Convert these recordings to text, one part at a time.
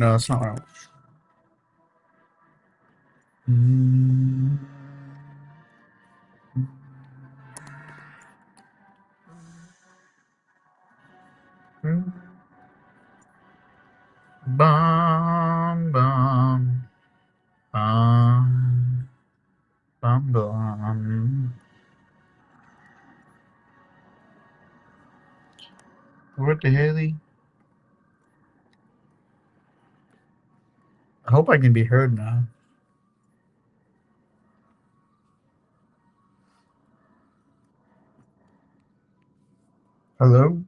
No, that's not what I want. Mm. Bum, bum, bum, bum, bum. What the hell? I hope I can be heard now. Hello?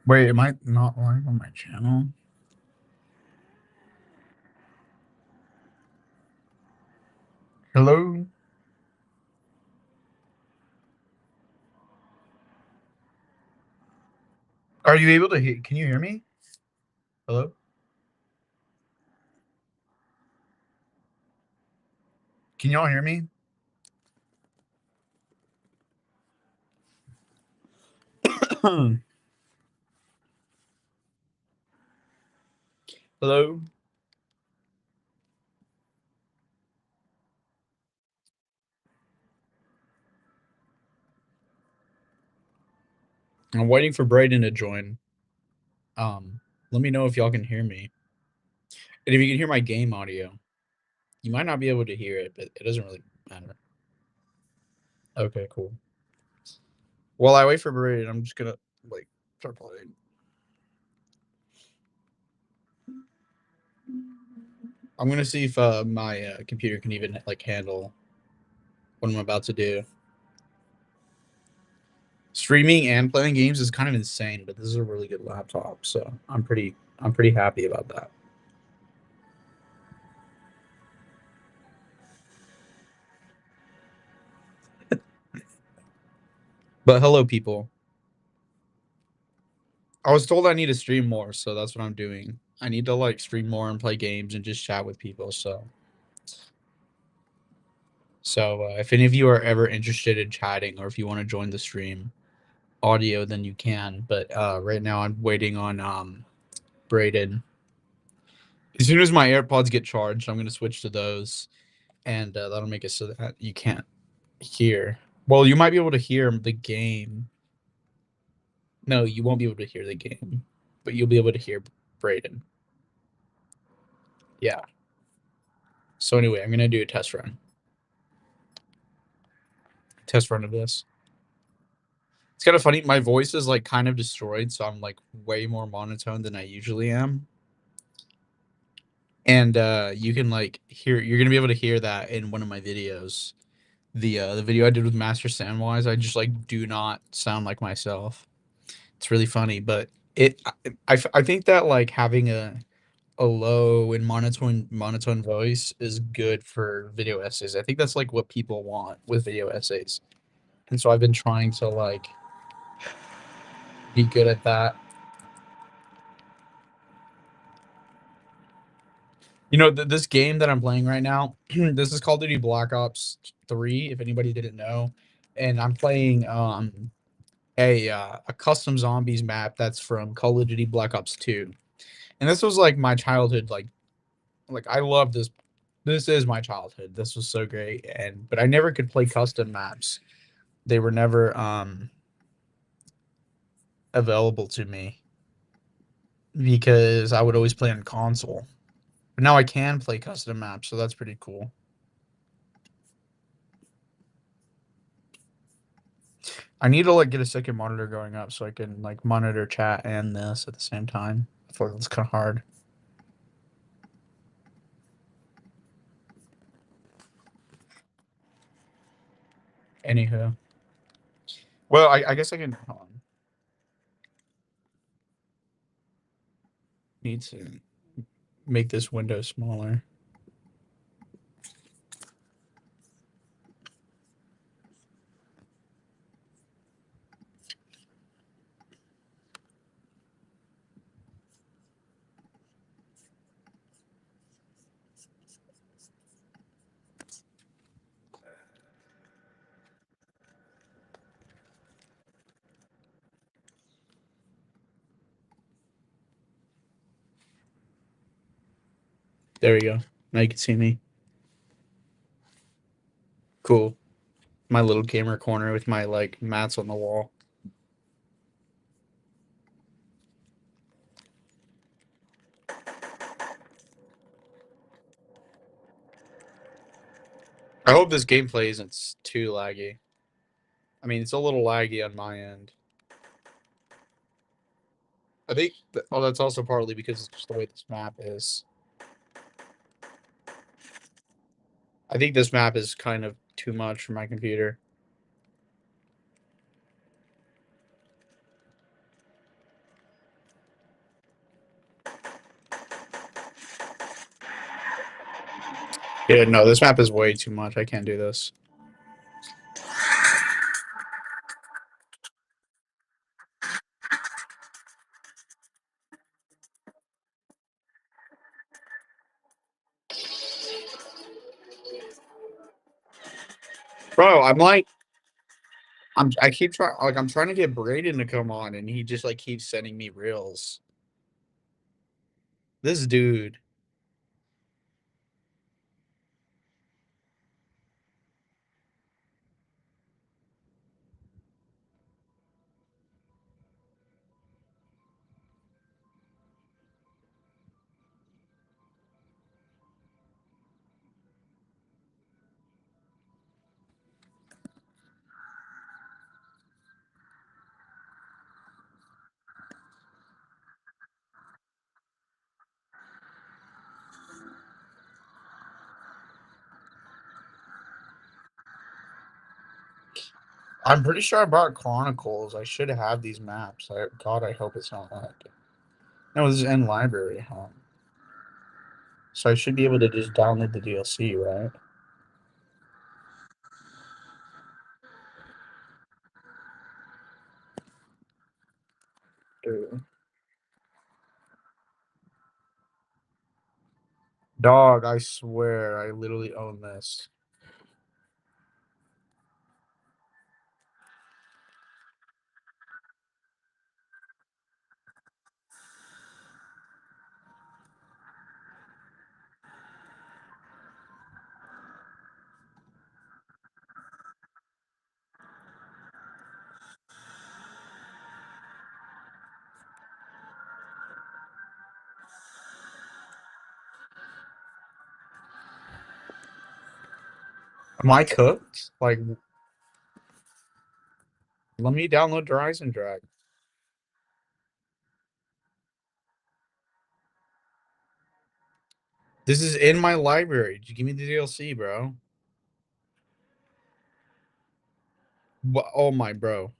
Wait, am I not live on my channel? Hello? Are you able to hear? Can you hear me? Hello? Can y'all hear me? Hello? I'm waiting for Brayden to join. Let me know if y'all can hear me. And if you can hear my game audio. You might not be able to hear it, but it doesn't really matter. Okay, cool. While I wait for Brayden, I'm just gonna like start playing. I'm gonna see if my computer can even like handle what I'm about to do. Streaming and playing games is kind of insane, but this is a really good laptop, so I'm pretty happy about that. But hello, people. I was told I need to stream more, so that's what I'm doing. I need to like stream more and play games and just chat with people. So if any of you are ever interested in chatting or if you want to join the stream audio, then you can. But right now I'm waiting on Brayden. As soon as my AirPods get charged, I'm gonna switch to those, and that'll make it so that you can't hear. Well, you might be able to hear the game. No, you won't be able to hear the game, but you'll be able to hear Brayden. Yeah. So anyway, I'm gonna do a test run. Test run of this. It's kind of funny. My voice is like kind of destroyed, so I'm like way more monotone than I usually am. And you can like hear. You're gonna be able to hear that in one of my videos. The video I did with Master Samwise, I just like do not sound like myself. It's really funny, but it I think that like having a low and monotone voice is good for video essays. I think that's like what people want with video essays. And so I've been trying to like be good at that. You know, this game that I'm playing right now, this is Call of Duty Black Ops 3, if anybody didn't know. And I'm playing a custom zombies map that's from Call of Duty Black Ops 2. And this was like my childhood like I love this. This is my childhood. This was so great. And but I never could play custom maps. They were never available to me because I would always play on console. But now I can play custom maps, so that's pretty cool. I need to like get a second monitor going up so I can like monitor chat and this at the same time. I feel like that's kind of hard. Anywho, well, I guess I can. Hold on. Need to make this window smaller. There we go. Now you can see me. Cool. My little gamer corner with my like mats on the wall. I hope this gameplay isn't too laggy. I mean, it's a little laggy on my end. I think, oh, that's also partly because it's just the way this map is. I think this map is kind of too much for my computer. Yeah, no, this map is way too much. I can't do this. Bro, I keep trying, like, I'm trying to get Braden to come on, and he just like keeps sending me reels. This dude. I'm pretty sure I bought Chronicles. I should have these maps. God, I hope it's not like. No, this is in library, huh? So I should be able to just download the DLC, right? Dude. Dog, I swear, I literally own this. Am I cooked? Like, let me download Horizon Drag. This is in my library. Just give me the DLC, bro. Oh my bro.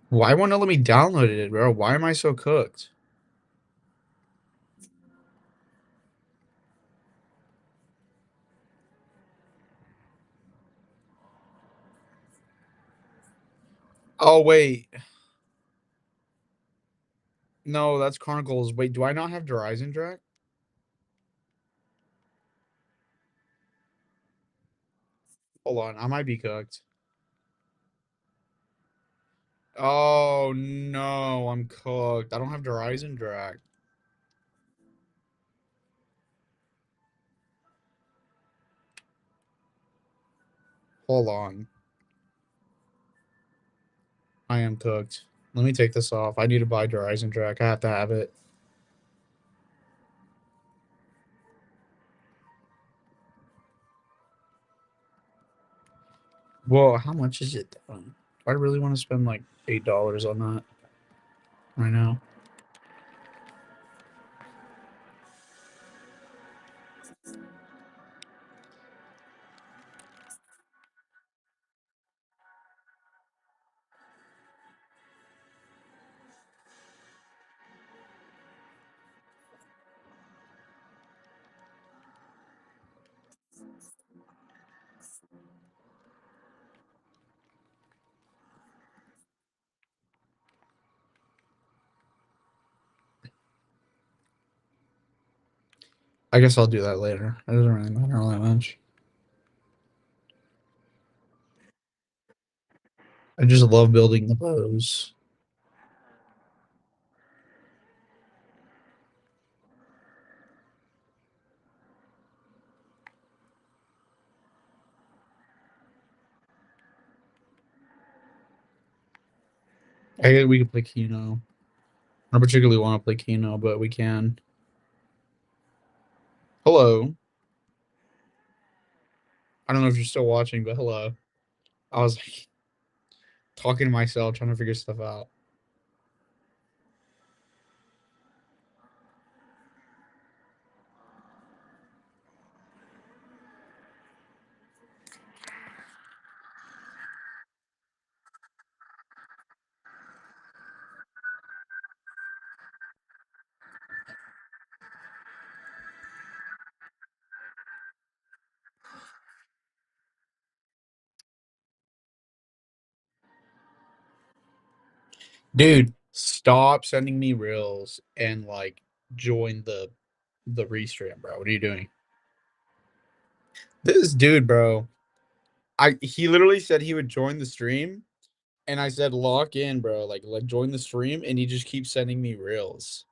Why won't it let me download it, bro? Why am I so cooked? Oh wait. No, that's Chronicles. Wait, do I not have Horizon Drag? Hold on, I might be cooked. Oh no, I'm cooked. I don't have Horizon Drag. Hold on. I am cooked. Let me take this off. I need to buy Horizon Drag. I have to have it. Well, how much is it? I really want to spend like $8 on that right now. I guess I'll do that later. It doesn't really matter all that much. I just love building the bows. I guess we could play Keno. I don't particularly want to play Keno, but we can. Hello. I don't know if you're still watching, but hello. I was like, talking to myself, trying to figure stuff out. Dude, stop sending me reels and like join the restream, bro. What are you doing? This dude, bro. He literally said he would join the stream, and I said lock in, bro. Like join the stream, and he just keeps sending me reels.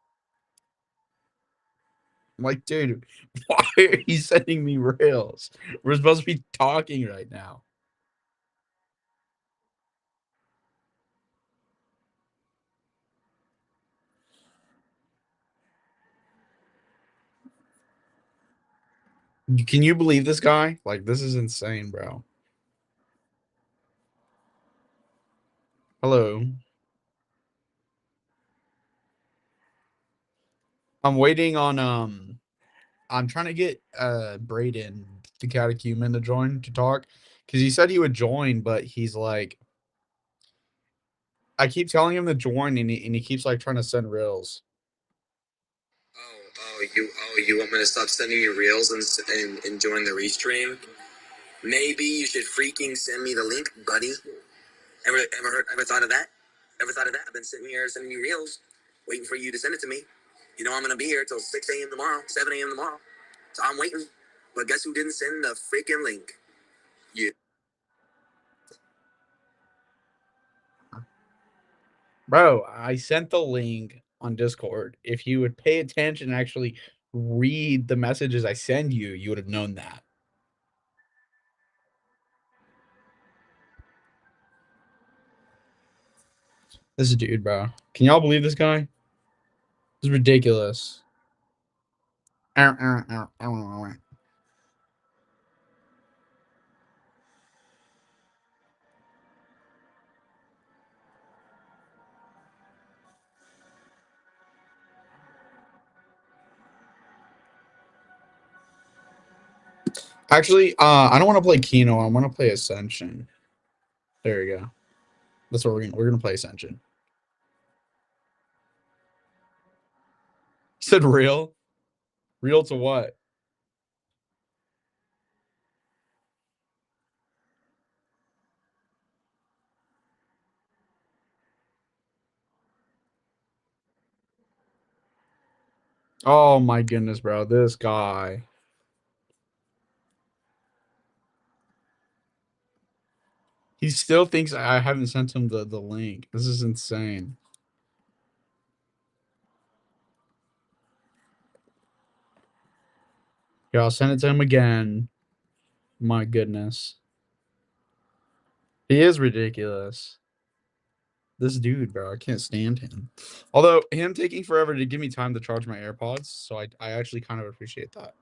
I'm like, dude, why are you sending me reels? We're supposed to be talking right now. Can you believe this guy? Like, this is insane, bro. Hello. I'm waiting on I'm trying to get Braden, the catechumen, to join to talk. Because he said he would join, but he's like I keep telling him to join and he keeps like trying to send reels. You want me to stop sending you reels and join the restream? Maybe you should freaking send me the link, buddy. Ever thought of that? Ever thought of that? I've been sitting here sending you reels, waiting for you to send it to me. You know I'm gonna be here till 6 a.m. tomorrow, 7 a.m. tomorrow. So I'm waiting. But guess who didn't send the freaking link? You. Bro, I sent the link on Discord. If you would pay attention and actually read the messages I send you, you would have known that. This is a dude, bro. Can y'all believe this guy? This is ridiculous. Actually, I don't want to play Kino. I want to play Ascension. There you go. That's what we're gonna play Ascension. You said real? Real to what? Oh my goodness, bro. This guy. He still thinks I haven't sent him the link. This is insane. Yeah, I'll send it to him again. My goodness. He is ridiculous. This dude, bro, I can't stand him. Although him taking forever to give me time to charge my AirPods, so I actually kind of appreciate that.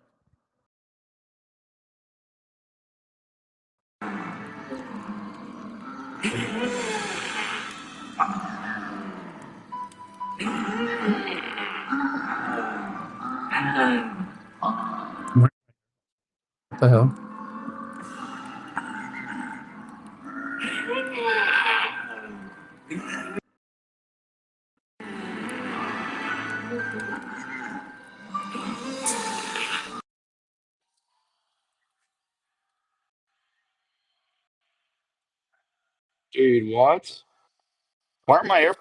What the hell? Dude, what? Why are my AirPods?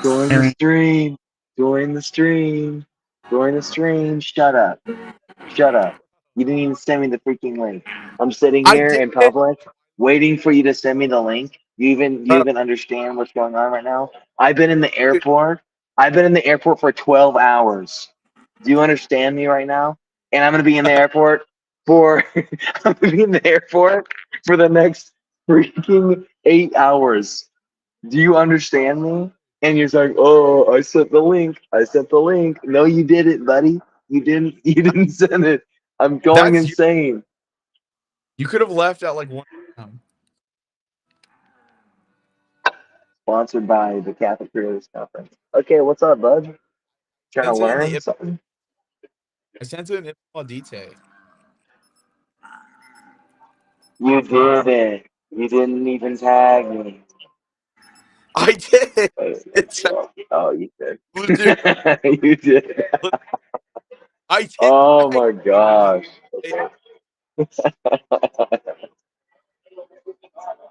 Join the stream. Join the stream. Join the stream. Shut up. Shut up. You didn't even send me the freaking link. I'm sitting I here did in it. public waiting for you to send me the link. You even understand what's going on right now? I've been in the airport. I've been in the airport for 12 hours. Do you understand me right now? And I'm gonna be in the airport for I'm gonna be in the airport for the next freaking 8 hours. Do you understand me? And you're like, oh, I sent the link. I sent the link. No, you didn't, buddy. You didn't. You didn't send it. I'm going That's you. insane. You could have left at like 1 p.m. Sponsored by the Catholic Creators Conference. Okay, what's up, bud? Trying to Sent it in learn the. something? I sent it in detail. You didn't. You didn't even tag me. I did. It's Oh, you did. dude, You did. I did. Oh my gosh.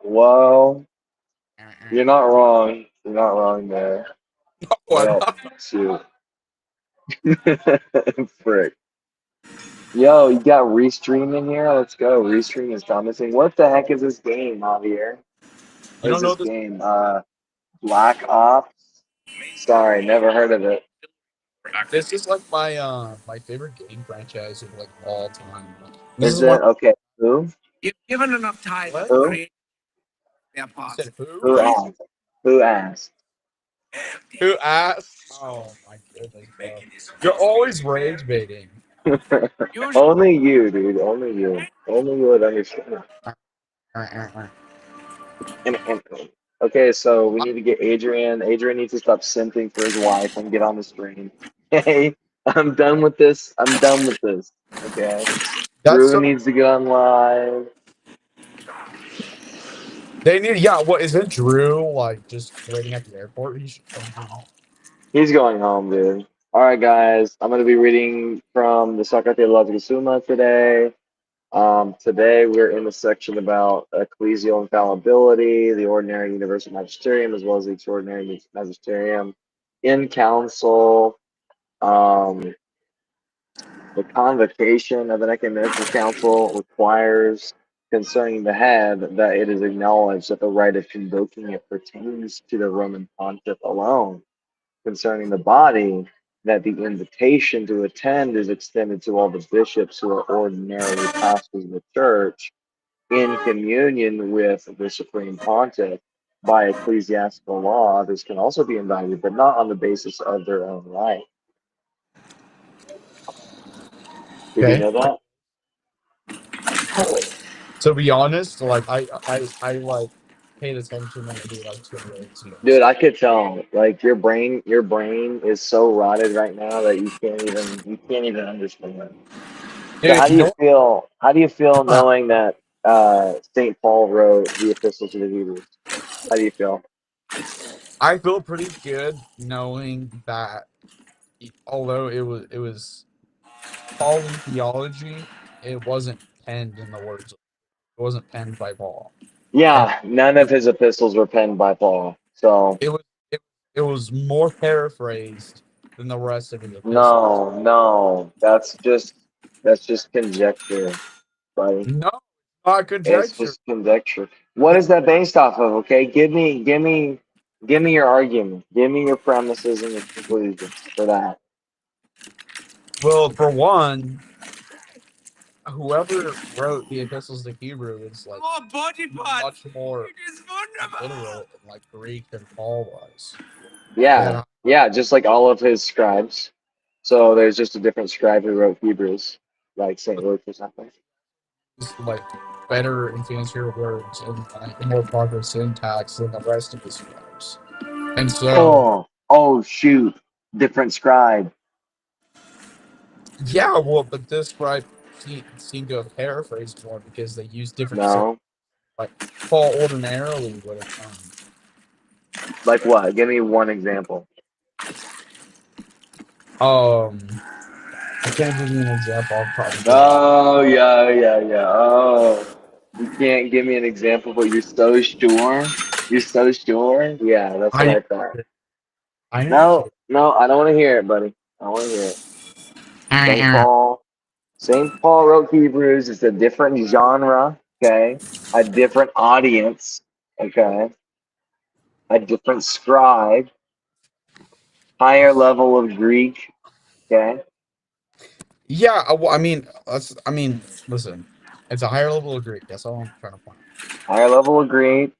Well, you're not wrong. You're not wrong there. What? Well, shoot. Frick. Yo, you got Restream in here? Let's go. Restream is promising. What the heck is this game, Javier? You What is don't know this this? game? Black Ops? Sorry, never heard of it. This is like my favorite game franchise of like all time. This Is is one. it? Okay. Who? If given enough time What? to Who? create their You parts, said who? Who asked? Who asked? Who asked? Oh my goodness, bro. You're always rage baiting. usually Only you, dude. Only you. Only you would understand. Okay, so we need to get Adrian. Adrian needs to stop simping for his wife and get on the stream. Hey, I'm done with this. I'm done with this. Okay. That's Drew so. needs to get on live. They need. Yeah. What isn't Drew like just waiting at the airport? He should come out. He's going home, dude. All right, guys. I'm going to be reading from the Sacra Theologica Summa today. Today we're in the section about ecclesial infallibility, the ordinary universal magisterium, as well as the extraordinary magisterium in council. The convocation of an ecumenical council requires concerning the head that it is acknowledged that the right of convoking it pertains to the Roman pontiff alone. Concerning the body, that the invitation to attend is extended to all the bishops who are ordinarily pastors of the church in communion with the supreme pontiff. By ecclesiastical law, others can also be invited, but not on the basis of their own right. Did you Okay. know that? To be honest, like I like paid attention when I do like Twitter Dude, videos. I could tell. Like your brain is so rotted right now that you can't even understand it. So Dude, you know how do you feel what? knowing that Saint Paul wrote the Epistle to the Hebrews? How do you feel? I feel pretty good knowing that although it was Pauline theology, it wasn't penned in the words. It wasn't penned by Paul. And Yeah, none of his epistles were penned by Paul. So it was it, it was more paraphrased than the rest of his epistles. no, that's just conjecture, buddy. No, not It's conjecture. just conjecture. What is that based off of? Okay, give me your argument. Give me your premises and your conclusions for that. Well, for one, whoever wrote the epistles to Hebrew is like more body parts. much more It is wonderful. literal and like Greek than Paul was. Yeah, And yeah, just like all of his scribes. So there's just a different scribe who wrote Hebrews, like Saint Luke or something. was like better and fancier words and like more proper syntax than the rest of his scribes. And so, Oh shoot, different scribe. yeah, well, but this scribe seemed to have paraphrased more because they used different No, like Paul ordinarily would have done. like what? Give me one example. I can't give you an example. I'll probably do it. Oh yeah. Oh, you can't give me an example, but you're so sure. You're so sure. Yeah, that's what I I thought. I know. No, I don't want to hear it, buddy. I don't want to hear it. St. Paul wrote Hebrews. It's a different genre, okay? A different audience, okay? A different scribe, higher level of Greek, okay? Yeah, well, I mean, listen, it's a higher level of Greek. That's all I'm trying to point out. Higher level of Greek,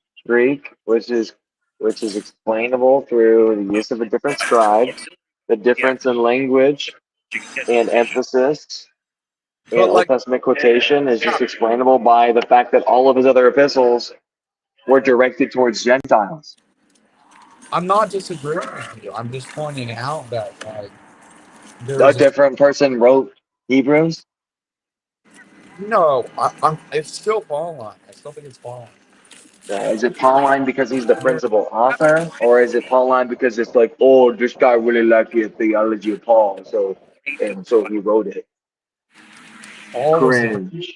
which is explainable through the use of a different scribe, the difference in language and emphasis and But Old like, Testament quotation is just explainable by the fact that all of his other epistles were directed towards Gentiles. I'm not disagreeing with you. I'm just pointing out that like A there's different person wrote Hebrews. I'm. It's still Pauline. I still think it's Pauline. Is it Pauline because he's the principal author, or is it Pauline because it's like, oh, this guy really liked the theology of Paul, so he wrote it. All was the Cringe.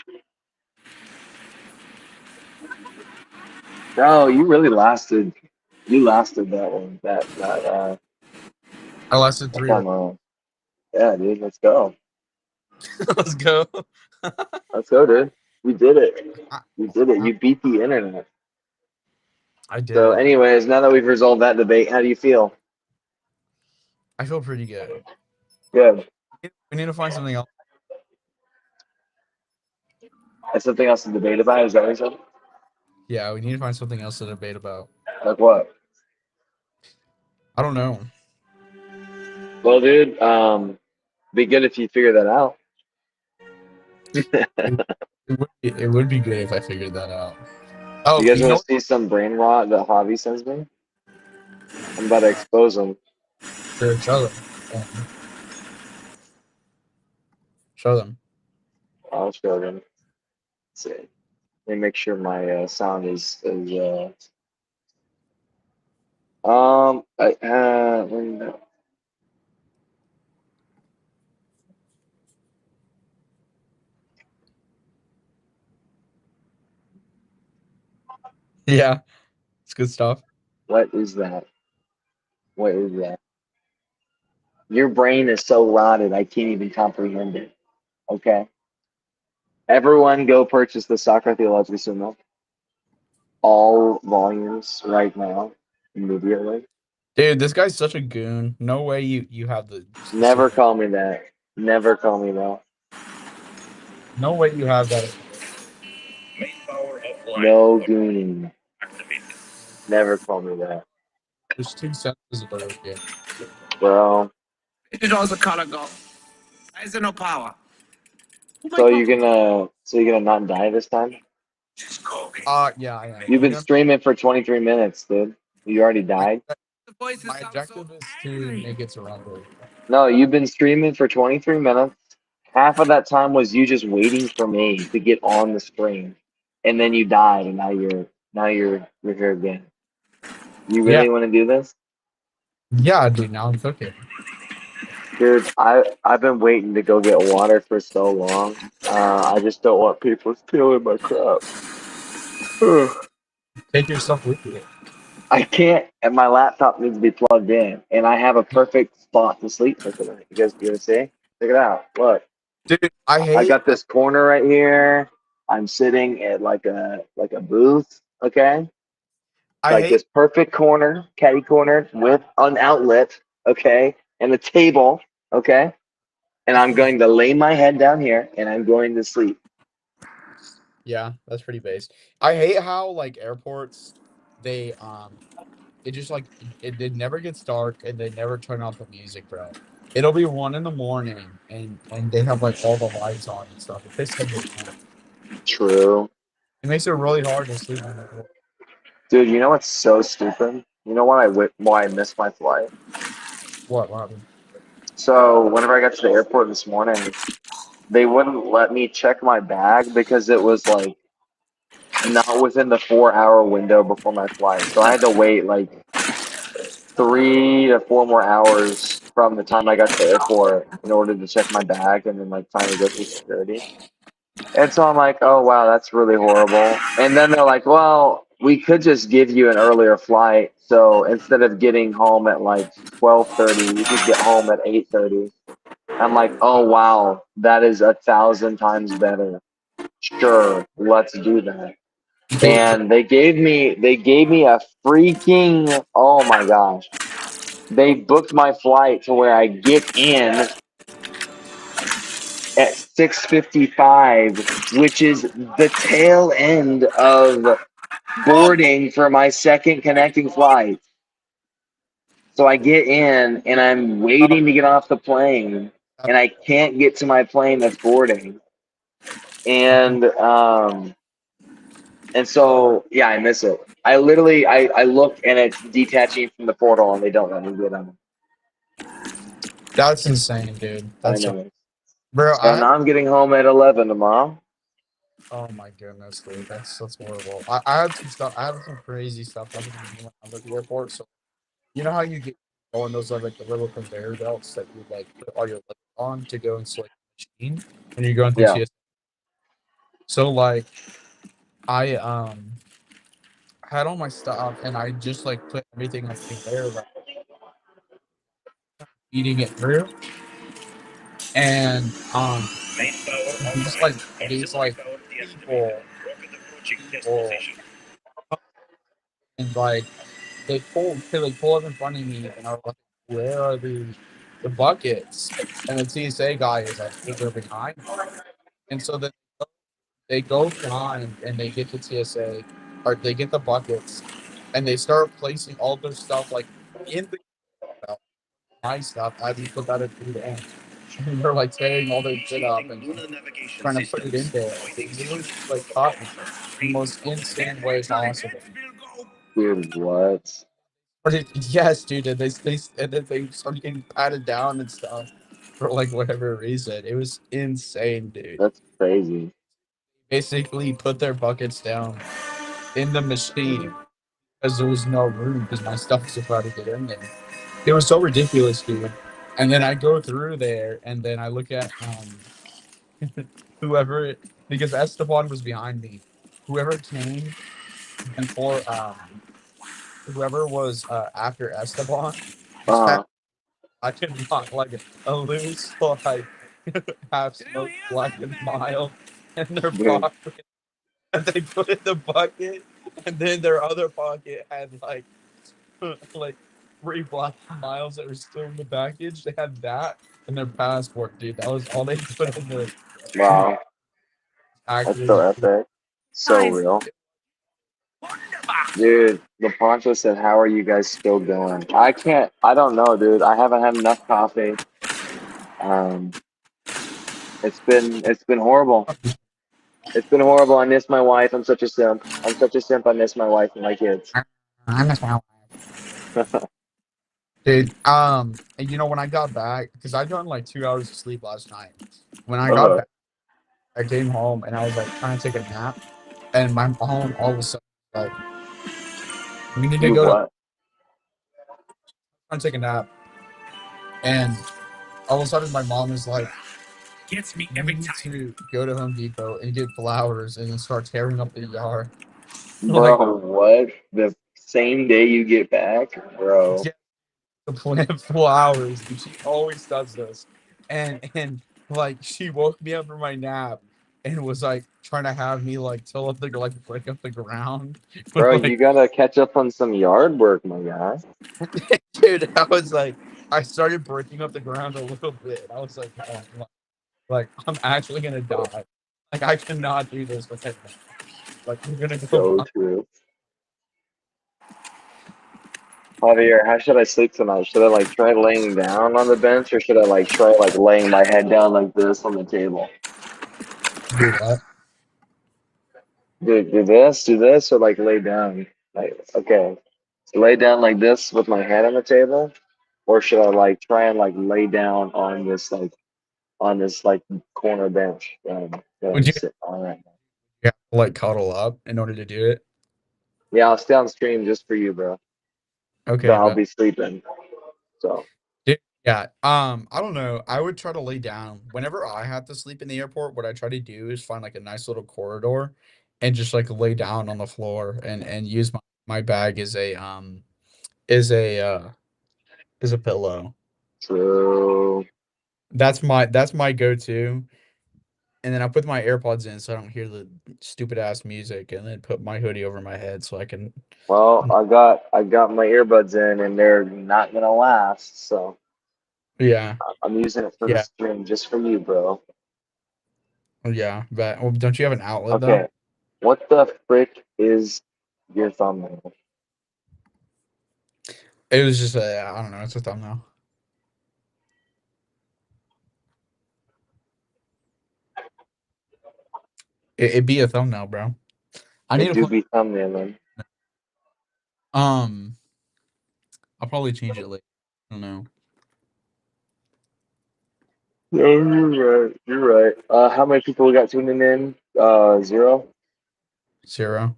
No, you really lasted. You lasted that one. I lasted That 3 time around. Yeah, dude. Let's go. Let's go. Let's go, dude. You did it. I, You did it. You beat the internet. I did So, it. anyways, now that we've resolved that debate, how do you feel? I feel pretty good. Good. We need to find something else. That's something else to debate about. Is that what you said? Yeah, we need to find something else to debate about. Like what? I don't know. Well, dude, be good if you figure that out. It would be good if I figured that out. Oh, You guys you want know to see some brain rot that Javi sends me? I'm about to expose him. Sure, show them. Show them. I'll show them. Let's see. Let me make sure my sound is Yeah, it's good stuff. what is that? What is that? Your brain is so rotted, I can't even comprehend it. Okay. Everyone go purchase the Sacra Theologica Summa. All volumes right now, immediately. Dude, this guy's such a goon. No way you have the. Never call me that. Never call me that. No way you have that. No gooning. Never call me that. There's 2 sentences of the game. Bro. It is also color go. Why is there no power? So you're gonna not die this time? Yeah, I am. You've been streaming for 23 minutes, dude. You already died? The voices My sound so objective is to angry. make it surrender. No, you've been streaming for 23 minutes. Half of that time was you just waiting for me to get on the stream. And then you died and now you're here again. You really want to do this? Yeah, dude, now I'm cooking. Dude, I've been waiting to go get water for so long. I just don't want people stealing my crap. Take yourself with you. I can't, and my laptop needs to be plugged in, and I have a perfect spot to sleep for tonight. You guys gonna see? Check it out. Look, Dude, I got this corner right here. I'm sitting at like a booth. Okay, this perfect corner, caddy corner with an outlet. Okay, and a table. Okay, and I'm going to lay my head down here, and I'm going to sleep. Yeah, that's pretty based. I hate how like airports, they it just like it never gets dark and they never turn off the music, bro. It'll be 1 a.m. and they have like all the lights on and stuff. It pisses me off. True. It makes it really hard to sleep. Dude, you know what's so stupid? You know why I missed my flight? What happened? So whenever I got to the airport this morning, they wouldn't let me check my bag because it was like not within the 4-hour window before my flight. So I had to wait like 3 to 4 more hours from the time I got to the airport in order to check my bag and then like finally go through security. And so I'm like, oh wow, that's really horrible. And then they're like, well, we could just give you an earlier flight So instead of getting home at like 12:30, you could get home at 8:30. I'm like, oh wow, that is 1,000 times better. Sure, let's do that. Dude, And they gave me a freaking, oh my gosh. They booked my flight to where I get in at 6:55, which is the tail end of boarding for my second connecting flight. So I get in and I'm waiting to get off the plane and I can't get to my plane that's boarding. And so yeah, I miss it. I literally I look and it's detaching from the portal and they don't let me get on. that's insane, dude. I That's so, know. bro. So now I'm getting home at 11 tomorrow. Oh my goodness, dude. That's horrible. I had some stuff. I had some crazy stuff happening to me when I was at the airport. So you know how you get on those like the little conveyor belts that you like put all your luggage on to go into like the machine when you're going through Yeah. TSA. So like I had all my stuff and I just like put everything on the conveyor belt, eating it through, and these like people and like they pull up in front of me and are like, where are the buckets? And the TSA guy is like, they're behind. And so then they go behind and they get the TSA or they get the buckets and they start placing all their stuff like in the belt, my stuff as you put that into the end. And they're like tearing all their shit up and trying to put it in there. It was like caught me in the most insane way possible. Dude, what? But yes, dude, and then they started getting patted down and stuff for like whatever reason. It was insane, dude. That's crazy. Basically, put their buckets down in the machine because there was no room because my stuff was about to get in there. It was so ridiculous, dude. And then I go through there, and then I look at whoever because Esteban was behind me. Whoever came and for whoever was after Esteban just had Uh-huh. I could not like a loose like half smoked black and mild in their Dude, pocket, and they put in the bucket, and then their other pocket had like 3 black and miles that were still in the package. They had that and their passport, dude. That was all they put in the wow. That's so package. epic. So real. Dude, the Poncho said, how are you guys still going? I don't know, dude. I haven't had enough coffee. Um, it's been horrible. It's been horrible. I miss my wife. I'm such a simp. I'm such a simp. I miss my wife and my kids. I miss my dude. And you know when I got back because I done like 2 hours of sleep last night. When I got Uh-huh. back, I came home and I was like trying to take a nap, and my mom all of a sudden was like, "We need to You go to what? trying to take a nap," and all of a sudden my mom is like, Gets me "We every need time. to go to Home Depot and get flowers and then start tearing up the yard." Like, Bro, what? The same day you get back? Bro. yeah, to plant flowers, and she always does this, and like she woke me up from my nap and was like trying to have me like till up the like break up the ground with Bro, like you gotta catch up on some yard work, my guy. dude, I was like, I started breaking up the ground a little bit. I was like, oh, like I'm actually gonna die. Like I cannot do this with it. Like I'm gonna go. So true. Javier, how should I sleep tonight? Should I like try laying down on the bench or should I like try like laying my head down like this on the table? Do what? Do this, or like lay down. Like, okay. So lay down like this with my head on the table, or should I like try and like lay down on this like corner bench that Would I'm you sitting on right now? have to like cuddle up in order to do it? Yeah, I'll stay on stream just for you, bro. But Okay, I'll but be sleeping. So yeah. I don't know. I would try to lay down whenever I have to sleep in the airport. What I try to do is find like a nice little corridor, and just like lay down on the floor and use my bag as a is a pillow. True. That's my go-to. And then I put my AirPods in so I don't hear the stupid ass music, and then put my hoodie over my head so I can. Well, I got my earbuds in and they're not gonna last, so Yeah, I'm using it for the yeah, stream just for you, bro. yeah. But well, don't you have an outlet though? Okay. What the frick is your thumbnail? It was just I don't know. It's a thumbnail. It'd be a thumbnail, bro. I need It to do play. be thumbnailing. Um, I'll probably change it later. I don't know. No, you're right. You're right. How many people got tuning in? 0. 0,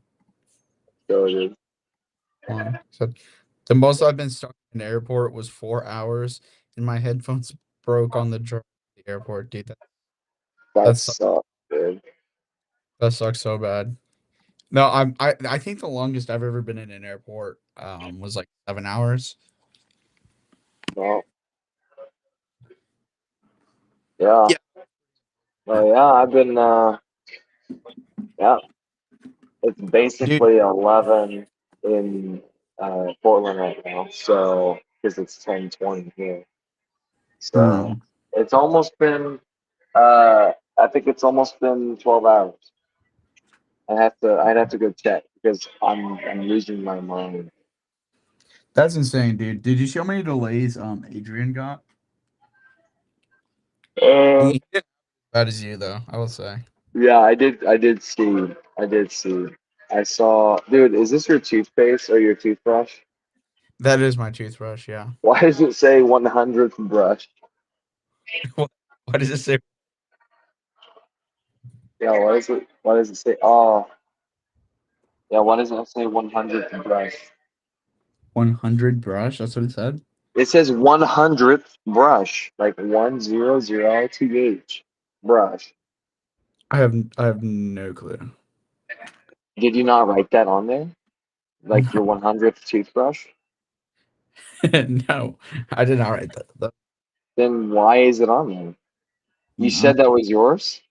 So it is. 1. So the most I've been stuck in the airport was 4 hours, and my headphones broke on the drive to the airport, dude. That That's sucks, dude. that sucks so bad. No, I think the longest I've ever been in an airport was like 7 hours. Well, yeah. Yeah. Oh yeah, I've been yeah. It's Dude, basically 11 in Portland right now. So because it's 10:20 here. So hmm. it's almost been I think it's almost been 12 hours. I'd have to go check because I'm losing my mind. That's insane, dude. Did you see how many delays Adrian got? Uh, He did as bad as you though, I will say. yeah, I did see. I saw, dude, is this your toothpaste or your toothbrush? That is my toothbrush, yeah. Why does it say 100th brush? Why does it say Yeah, why does it say, oh, yeah, why does it say 100th brush? 100 brush? That's what it said. It says 100th brush, like 100th brush. I have no clue. Did you not write that on there? Like No, your 100th toothbrush? no, I did not write that. Then why is it on there? You No. said that was yours?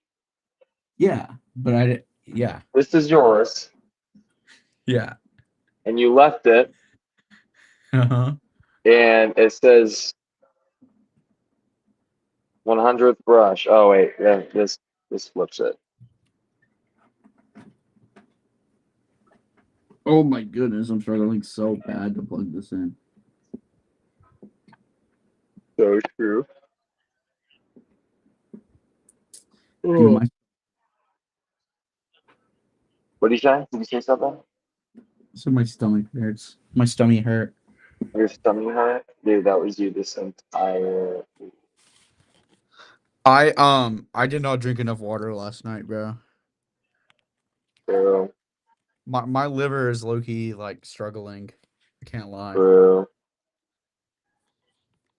Yeah, but I did. Yeah, This is yours, yeah. and you left it, Uh-huh. and it says 100th brush. Oh wait, yeah, this flips it. Oh my goodness, I'm struggling so bad to plug this in. So true. Dude, Oh. What did you say? Did you say something? my stomach hurts. My stomach hurt. Your stomach hurt? Dude, that was you this entire. I did not drink enough water last night, bro. True, My liver is low key like struggling. I can't lie. true,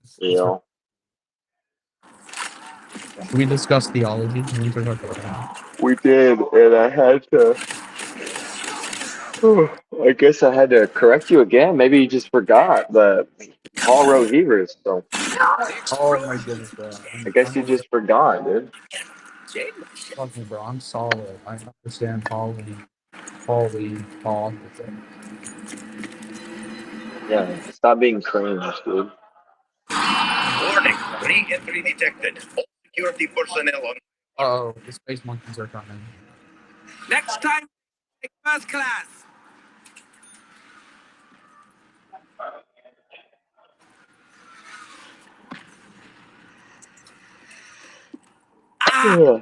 It's real. we discussed theology. We can talk about that. We did, and I had to. I guess I had to correct you again. Maybe you just forgot, but Paul wrote Hebrews, so Oh my goodness, bro. I guess I'm you a just forgot, dude. fuck me, bro. I'm solid. I understand Paul. Yeah, stop being cringe, dude. Warning, re-entry detected. All security personnel on. Oh, the space monkeys are coming. Next time, take first class. Ah, Yeah.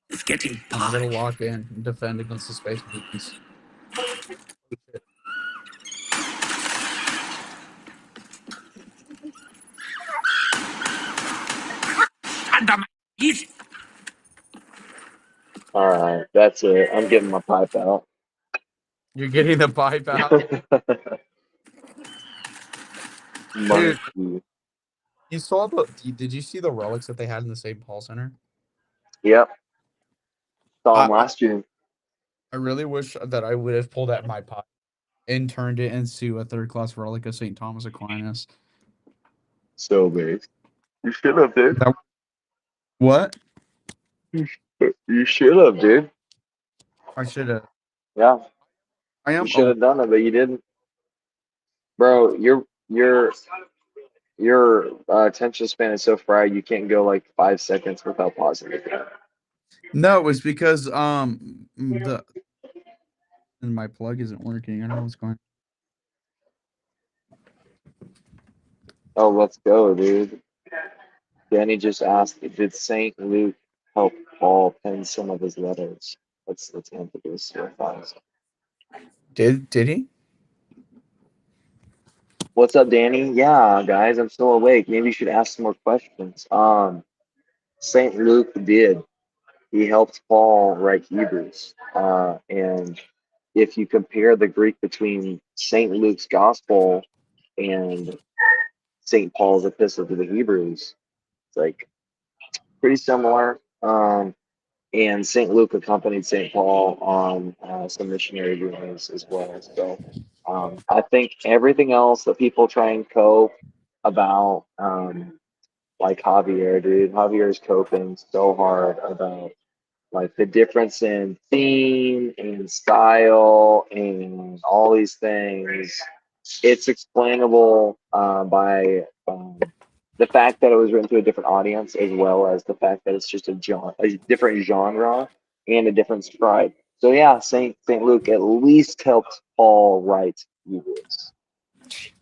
it's getting I'm dark. gonna lock in and defend against the space monkeys. Under my feet. All right, that's it. I'm getting my pipe out. You're getting the pipe out, dude. Monkey. You saw the? Did you see the relics that they had in the St. Paul Center? Yep, saw him I last year. I really wish that I would have pulled out my pipe and turned it into a third class relic of St. Thomas Aquinas. So base. You should have, dude. That what? You should have, dude. I should have. Yeah, I you am. should Oh, have done it, but you didn't. Bro, your attention span is so fried you can't go like 5 seconds without pausing it. no, it was because the and my plug isn't working. I don't know what's going. Oh, let's go, dude. Danny just asked, did Saint Luke help Paul pen some of his letters? Let's answer this real fast. Did he? What's up, Danny? Yeah, guys, I'm still awake. Maybe you should ask some more questions. Saint Luke did. He helped Paul write Hebrews. And if you compare the Greek between Saint Luke's gospel and Saint Paul's epistle to the Hebrews, it's like pretty similar. And St. Luke accompanied St. Paul on some missionary journeys as well. So I think everything else that people try and cope about, like Javier, dude, Javier is coping so hard about like the difference in theme and style and all these things. It's explainable by the fact that it was written to a different audience, as well as the fact that it's just a different genre and a different scribe. So yeah, Saint Luke at least helped Paul write Hebrews.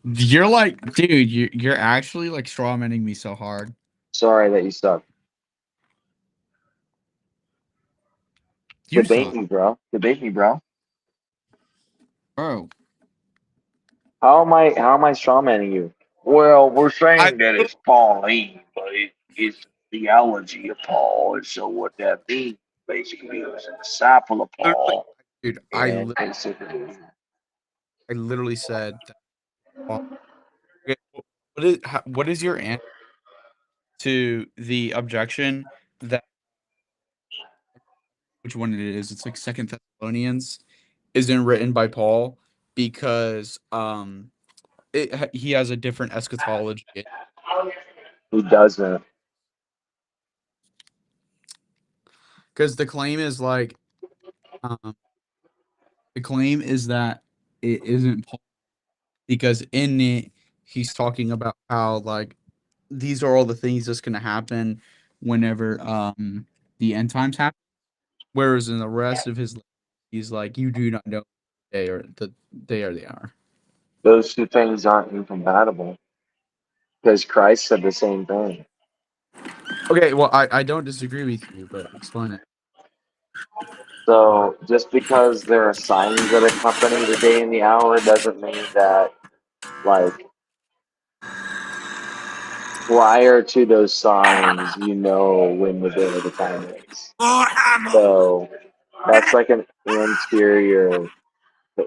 You're like, dude, you're actually like strawmanning me so hard. Sorry that you suck. You Debate suck, me, bro. Debate me, bro. bro. How am I strawmanning you? Well, we're I saying that it's Pauline, but it's theology of Paul, and so what that means basically is a disciple of literally, Paul, dude, and basically I literally said that. Okay, what is your answer to the objection that which one it is? It's like Second Thessalonians isn't written by Paul because he has a different eschatology. he doesn't. Because the claim is like um, the claim is that it isn't Paul because in it he's talking about how like these are all the things that's gonna happen whenever the end times happen. Whereas in the rest of his life, he's like, you do not know the day or the hour. Those two things aren't incompatible because Christ said the same thing. Okay, well, I don't disagree with you, but explain it. So just because there are signs that accompany the day and the hour doesn't mean that like prior to those signs you know when the day of the time is. More ammo. So that's like an interior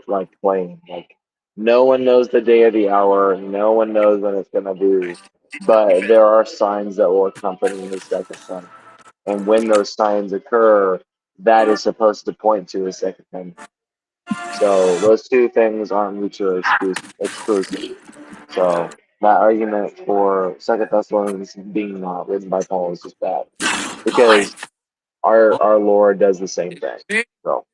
like claim. Like no one knows the day of the hour, no one knows when it's gonna be, but there are signs that will accompany his second coming. And when those signs occur, that is supposed to point to his second coming. So those two things aren't mutually exclusive. So that argument for Second Thessalonians being not written by Paul is just bad because our Lord does the same thing. So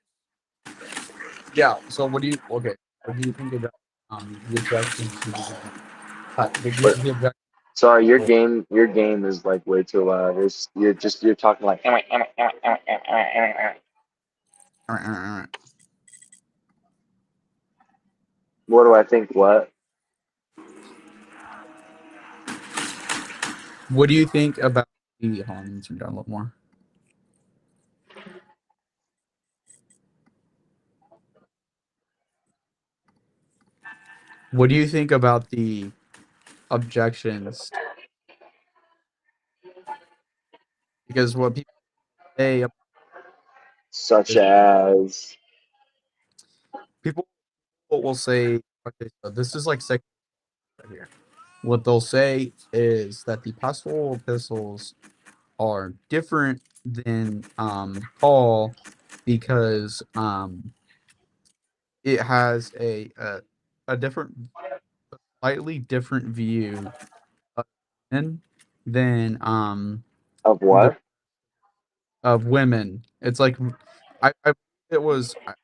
Yeah. So what do you okay? What do you think about the objection to but the objection? sorry, your game is like way too loud. You're talking like what do I think? What? What do you think about the? Hold on, let me turn down a little more. What do you think about the objections? Because what people say, Such is as people will say, okay, so this is like second right here. What they'll say is that the pastoral epistles are different than Paul because it has a different, slightly different view of men than Of the what? of women. It's like I it was I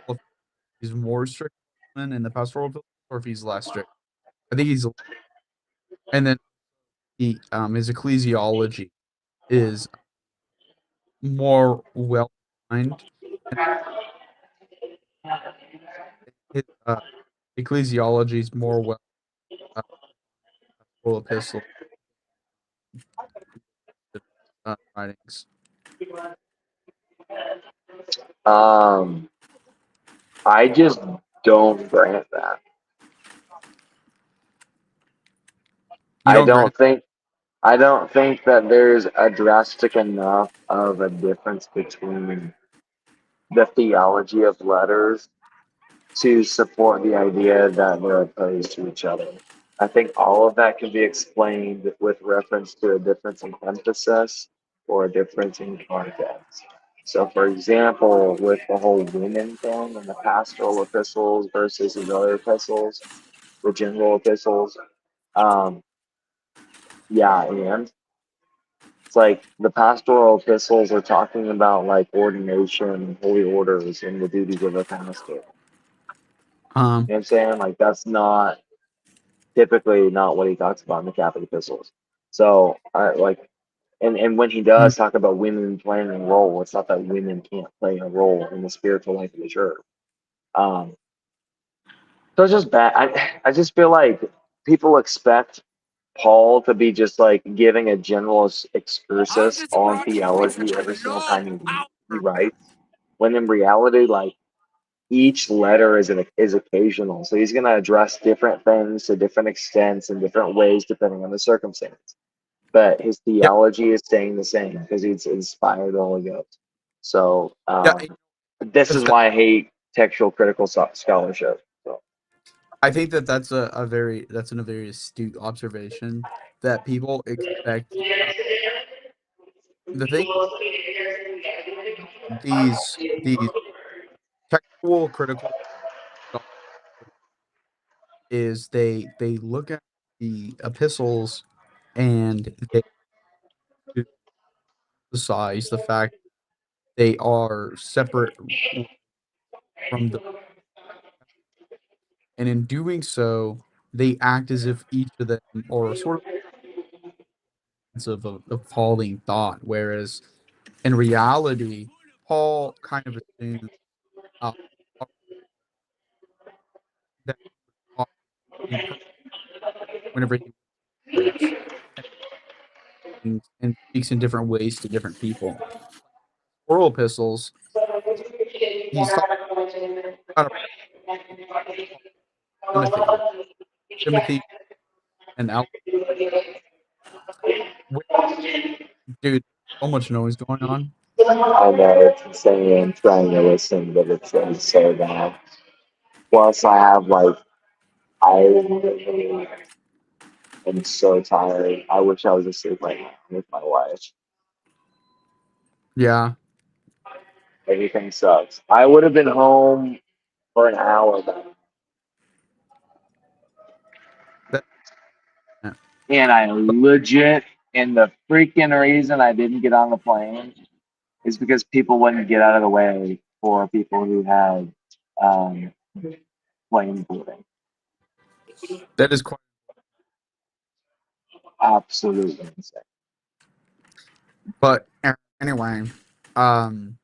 don't know if he's more strict with women in the pastoral epistles or if he's less strict. I think he's, and then his ecclesiology is more well defined, and his ecclesiology is more well uh, pastoral epistle writings. Um, I just don't grant that. You I don't don't grant? think I don't think that there's a drastic enough of a difference between the theology of letters to support the idea that they're opposed to each other. I think all of that can be explained with reference to a difference in emphasis or a difference in context. So, for example, with the whole women thing and the pastoral epistles versus his other epistles, the general epistles, um, yeah, and it's like the pastoral epistles are talking about like ordination, holy orders, and the duties of a pastor. You know Um, what I'm saying? Like, that's not typically not what he talks about in the Catholic epistles. So, I like, and when he mm, does talk about women playing a role, it's not that women can't play a role in the spiritual life of the church. Um, so it's just bad. I just feel like people expect Paul to be just like giving a general All excursus this on nonsense theology every has single no time he power. writes, when in reality, like each letter is occasional. So he's going to address different things to different extents and different ways depending on the circumstance. But his yep. theology is staying the same because he's inspired the Holy Ghost. So Yeah. this is That's why I hate textual critical scholarship. So, I think that that's a very astute observation that people expect. The thing, these textual critical scholars is they look at the epistles and they emphasize the fact they are separate from the, and in doing so, they act as if each of them or sort of of a Pauline thought, whereas in reality, Paul kind of assumes uh, that in person whenever he writes and speaks in different ways to different people. Oral epistles, he's talking about Timothy, Timothy and Al. Dude, so much noise going on. I know it's insane. I'm trying to listen, but it's so bad. Plus, I have like I am so tired. I wish I was asleep right now with my wife. Yeah, Everything sucks. I would have been home for an hour, that, yeah. and I But legit, and the freaking reason I didn't get on the plane is because people wouldn't get out of the way for people who had um, plane boarding. that is quite. Absolutely insane. But anyway, um,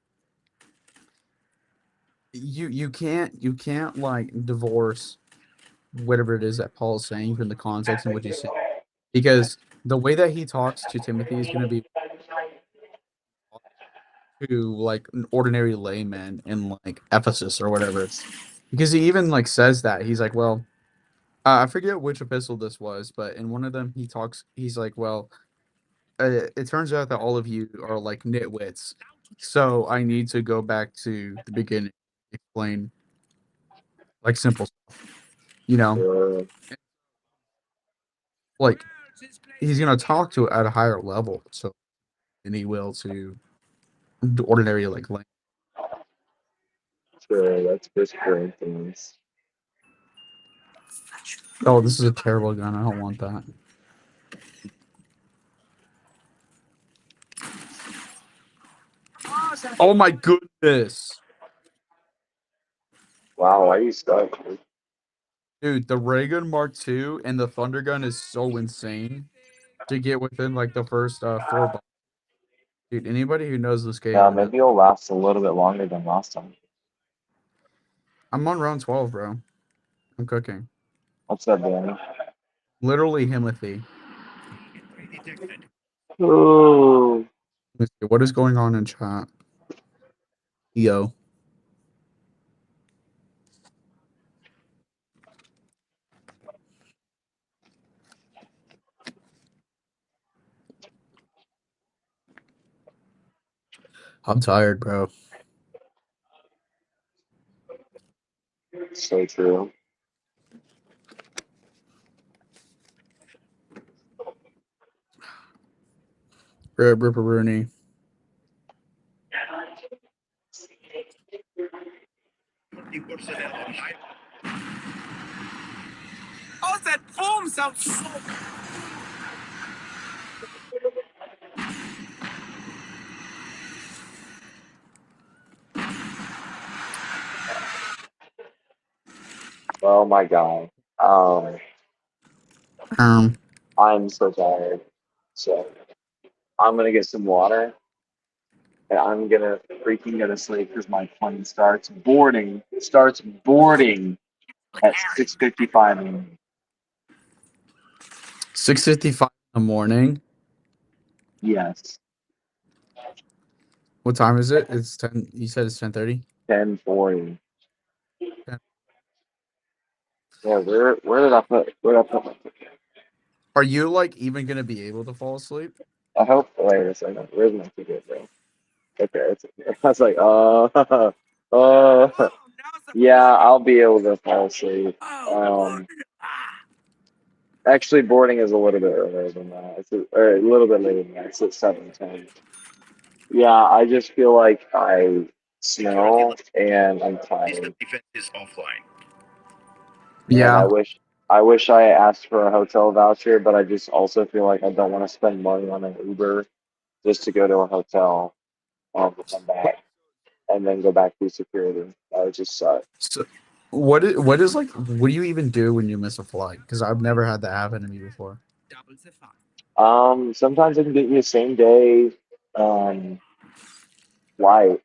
you can't like divorce whatever it is that Paul's saying from the context in which he's saying, because the way that he talks to Timothy is going to be to like an ordinary layman in like Ephesus or whatever. Because he even like says that he's like, well, I forget which epistle this was, but in one of them he talks. He's like, well, it turns out that all of you are like nitwits, so I need to go back to the beginning, explain like simple stuff, you know, Uh, like he's gonna talk to it at a higher level, so than he will to the ordinary like. Sure, that's First Corinthians. Oh, this is a terrible gun. I don't want that. Oh my goodness. Wow, why are you stuck? Dude, the ray gun Mark II and the thunder gun is so insane to get within like the first 4 bombs. Dude, anybody who knows this Yeah, game, maybe it'll last a little bit longer than last time. I'm on round 12, bro. I'm cooking. What's up, Danny? Literally Himothy. Ooh. Let's see, what is going on in chat? Yo. I'm tired, bro. So true. Ripper Rooney. Oh, that foam sounds so. Oh my god. I'm so tired. So I'm gonna get some water and I'm gonna freaking go to sleep because my plane starts boarding. It starts boarding at 6:55 a.m. 6:55 in the morning. Yes, What time is it? It's 10. You said it's 10:30? 10:40. Yeah. Yeah, where did I put my ticket? Are you like even gonna be able to fall asleep? I hope. Wait a second. Where's my ticket, bro? Okay, it's okay. I was like, Oh, now's the yeah, fun. I'll be able to fall asleep. Oh, good. Ah. Actually, boarding is a little bit earlier than that. Or a little bit later than that. It's at 7:10. Yeah, I just feel like I smell and I'm tired. And Yeah. I wish I asked for a hotel voucher, but I just also feel like I don't want to spend money on an Uber just to go to a hotel to come back and then go back through security. That would just suck. So what is like what do you even do when you miss a flight? Because I've never had that happen to me before. Double the fun. Sometimes I can get you a same day flight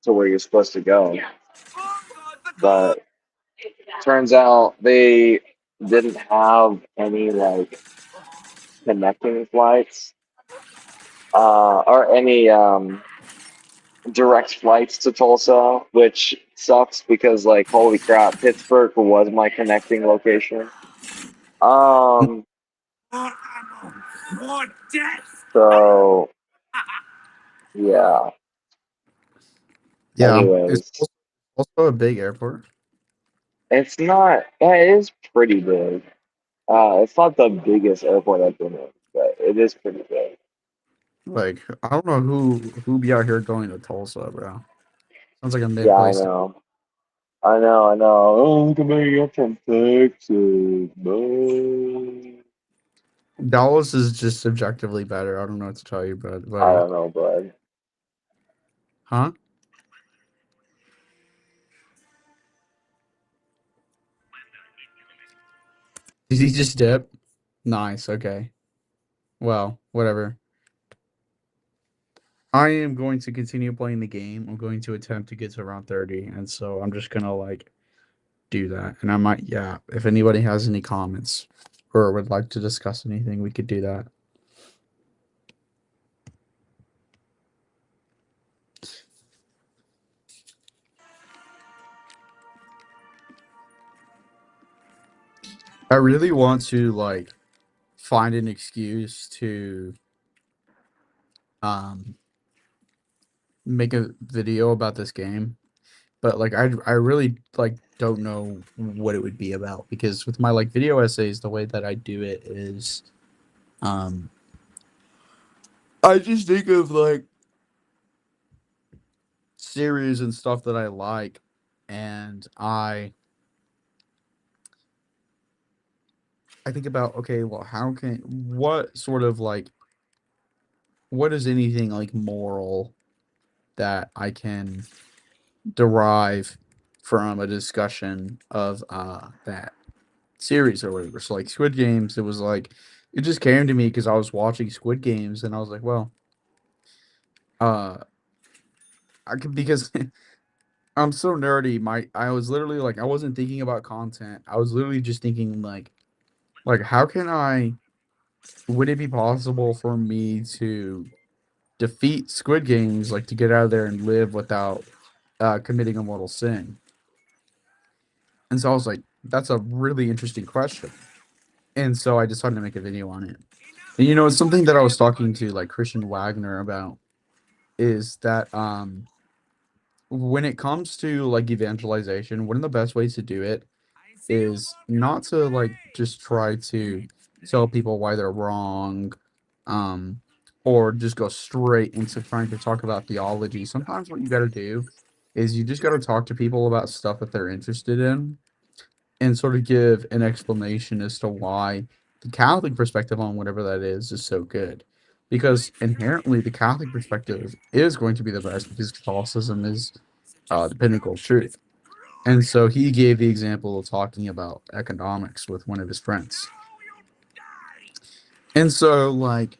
to where you're supposed to go, Oh, God, the goal. but turns out they didn't have any like connecting flights or any direct flights to Tulsa, which sucks because like holy crap, Pittsburgh was my connecting location. Um, More ammo. More death. so yeah. Yeah. It's Anyways, also a big airport. it's not. It is pretty big. It's not the biggest airport I've been in, but it is pretty big. Like I don't know who be out here going to Tulsa, bro. Sounds like a mid Yeah, I place. know. I know. I know. Oh, look at me! I'm from Texas, man. Dallas is just subjectively better. I don't know what to tell you, but I buddy. don't know, bud. Huh? Did he just dip? Nice. Okay. Well, whatever. I am going to continue playing the game. I'm going to attempt to get to around 30, and so I'm just gonna like do that. And I might, yeah. If anybody has any comments or would like to discuss anything, we could do that. I really want to like find an excuse to um make a video about this game, but like I really like don't know what it would be about because with my like video essays, the way that I do it is um I just think of like series and stuff that I like and I think about, okay, well, what sort of like, what is anything like moral that I can derive from a discussion of that series or whatever. So like Squid Games, it was like it just came to me because I was watching Squid Games and I was like, well, uh I could because I'm so nerdy. I was literally like I wasn't thinking about content. I was literally just thinking like how can I would it be possible for me to defeat Squid Games, like to get out of there and live without committing a mortal sin? And so I was like, that's a really interesting question. And so I decided to make a video on it. And it's something that I was talking to like Christian Wagner about is that when it comes to like evangelization, one of the best ways to do it is not to like just try to tell people why they're wrong, um, or just go straight into trying to talk about theology. Sometimes what you got to do is you just got to talk to people about stuff that they're interested in and sort of give an explanation as to why the Catholic perspective on whatever that is so good. Because inherently, the Catholic perspective is going to be the best because Catholicism is the pinnacle of truth. And so he gave the example of talking about economics with one of his friends. And so, like,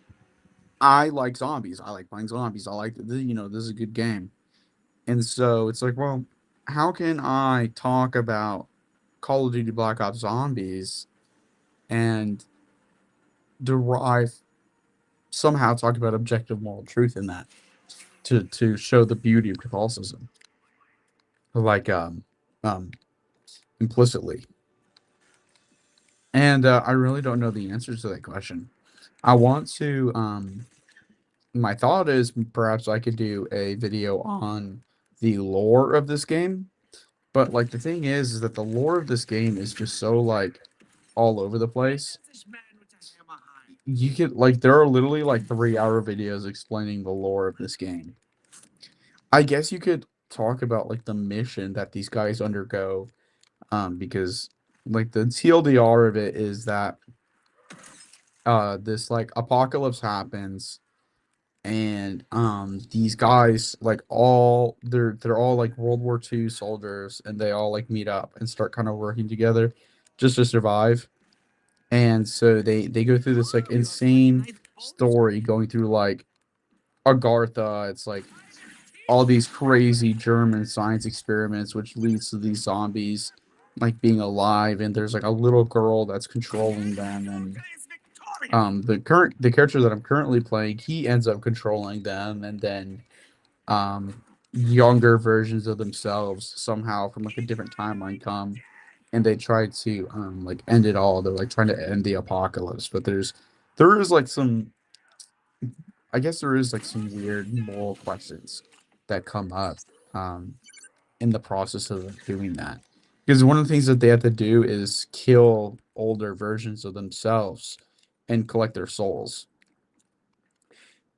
I like zombies. I like playing zombies. I like, this is a good game. And so it's like, well, how can I talk about Call of Duty Black Ops Zombies and derive somehow talk about objective moral truth in that to show the beauty of Catholicism, like um implicitly? And I really don't know the answers to that question. I want to my thought is perhaps I could do a video on the lore of this game, but like the thing is that the lore of this game is just so like all over the place. You could like there are literally like 3-hour videos explaining the lore of this game. I guess you could talk about like the mission that these guys undergo, because like the TLDR of it is that this like apocalypse happens and these guys like they're all like World War II soldiers and they all like meet up and start kind of working together just to survive. And so they go through this like insane story going through like Agartha. It's like all these crazy German science experiments, which leads to these zombies like being alive, and there's like a little girl that's controlling them, and the character that I'm currently playing, he ends up controlling them, and then younger versions of themselves somehow from like a different timeline come and they try to like end it all. They're like trying to end the apocalypse, but there is like some I guess there is like some weird moral questions that come up um in the process of doing that. Because one of the things that they have to do is kill older versions of themselves and collect their souls.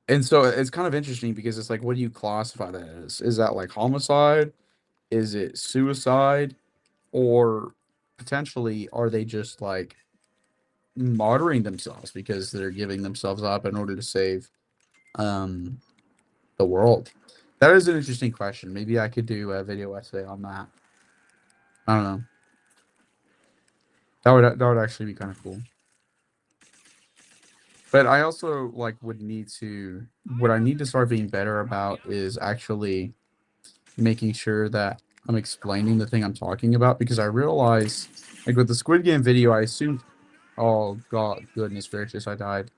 And so it's kind of interesting because it's like, what do you classify that as? Is that like homicide? Is it suicide? Or potentially, are they just like martyring themselves because they're giving themselves up in order to save um the world? That is an interesting question. Maybe I could do a video essay on that. I don't know. That would actually be kind of cool. But I also like would need to what I need to start being better about is actually making sure that I'm explaining the thing I'm talking about, because I realize like with the Squid Game video I assumed, oh god goodness gracious, I died.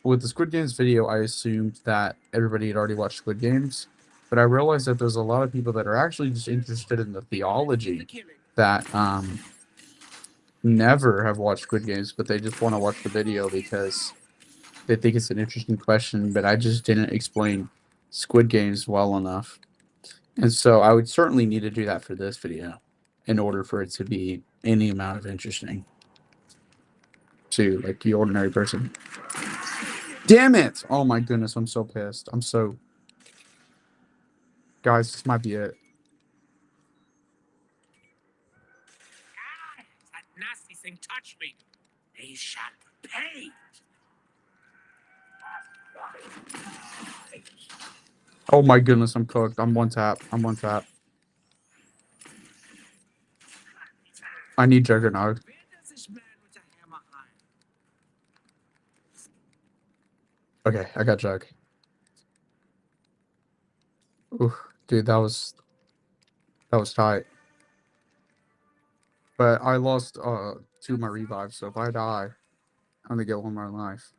With the Squid Games video I assumed that everybody had already watched Squid Games, but I realized that there's a lot of people that are actually just interested in the theology that never have watched Squid Games, but they just want to watch the video because they think it's an interesting question, but I just didn't explain Squid Games well enough. And so I would certainly need to do that for this video in order for it to be any amount of interesting to like the ordinary person. Damn it! Oh my goodness, I'm so pissed. I'm so... Guys, this might be it. touch me, they shall pay. Oh my goodness, I'm cooked. I'm one tap. I'm one tap. I need Juggernaut. Where does this man with the hammer hide? Okay, I got Jug. Ooh, dude, that was tight. But I lost 2 of my revives, so if I die, I'm gonna get 1 more life.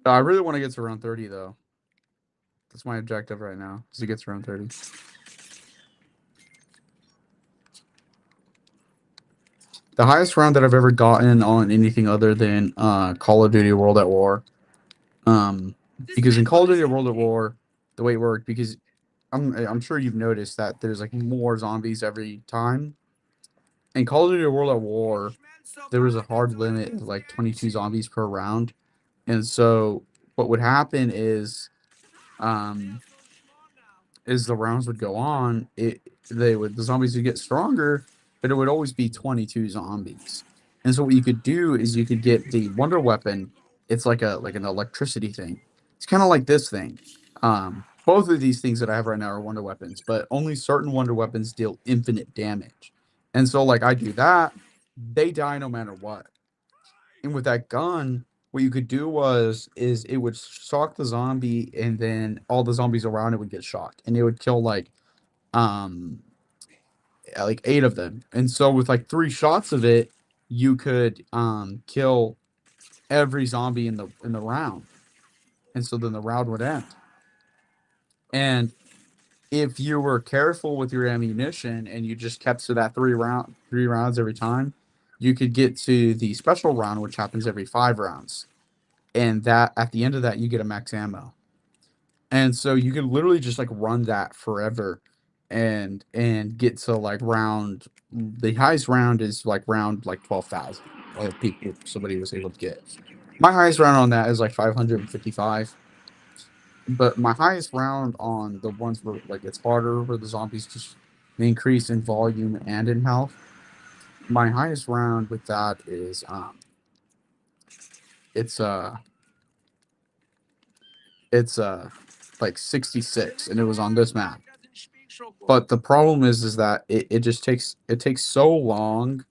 I really want to get to round 30 though. That's my objective right now, is to get to round 30. The highest round that I've ever gotten on anything other than Call of Duty World at War. Because in Call of Duty World at War, the way it worked, because I'm sure you've noticed that there's like more zombies every time. In Call of Duty World at War, there was a hard limit of like 22 zombies per round. And so what would happen is as the rounds would go on, the zombies would get stronger, but it would always be 22 zombies. And so what you could do is you could get the wonder weapon. It's like an electricity thing. It's kind of like this thing. Both of these things that I have right now are wonder weapons, but only certain wonder weapons deal infinite damage. And so like I do that, they die no matter what. And with that gun, what you could do is it would shock the zombie, and then all the zombies around it would get shocked, and it would kill um like 8 of them. And so with like 3 shots of it, you could kill every zombie in the round. And so then the round would end. And if you were careful with your ammunition and you just kept to that 3 rounds every time, you could get to the special round, which happens every 5 rounds. And that at the end of that, you get a max ammo. And so you can literally just like run that forever and get to like the highest round is like round like 12,000. Like people somebody was able to get. My highest round on that is like 555. But my highest round on the ones where like it's harder, where the zombies just increase in volume and in health. My highest round with that is it's like 66, and it was on this map. But the problem is that it just takes so long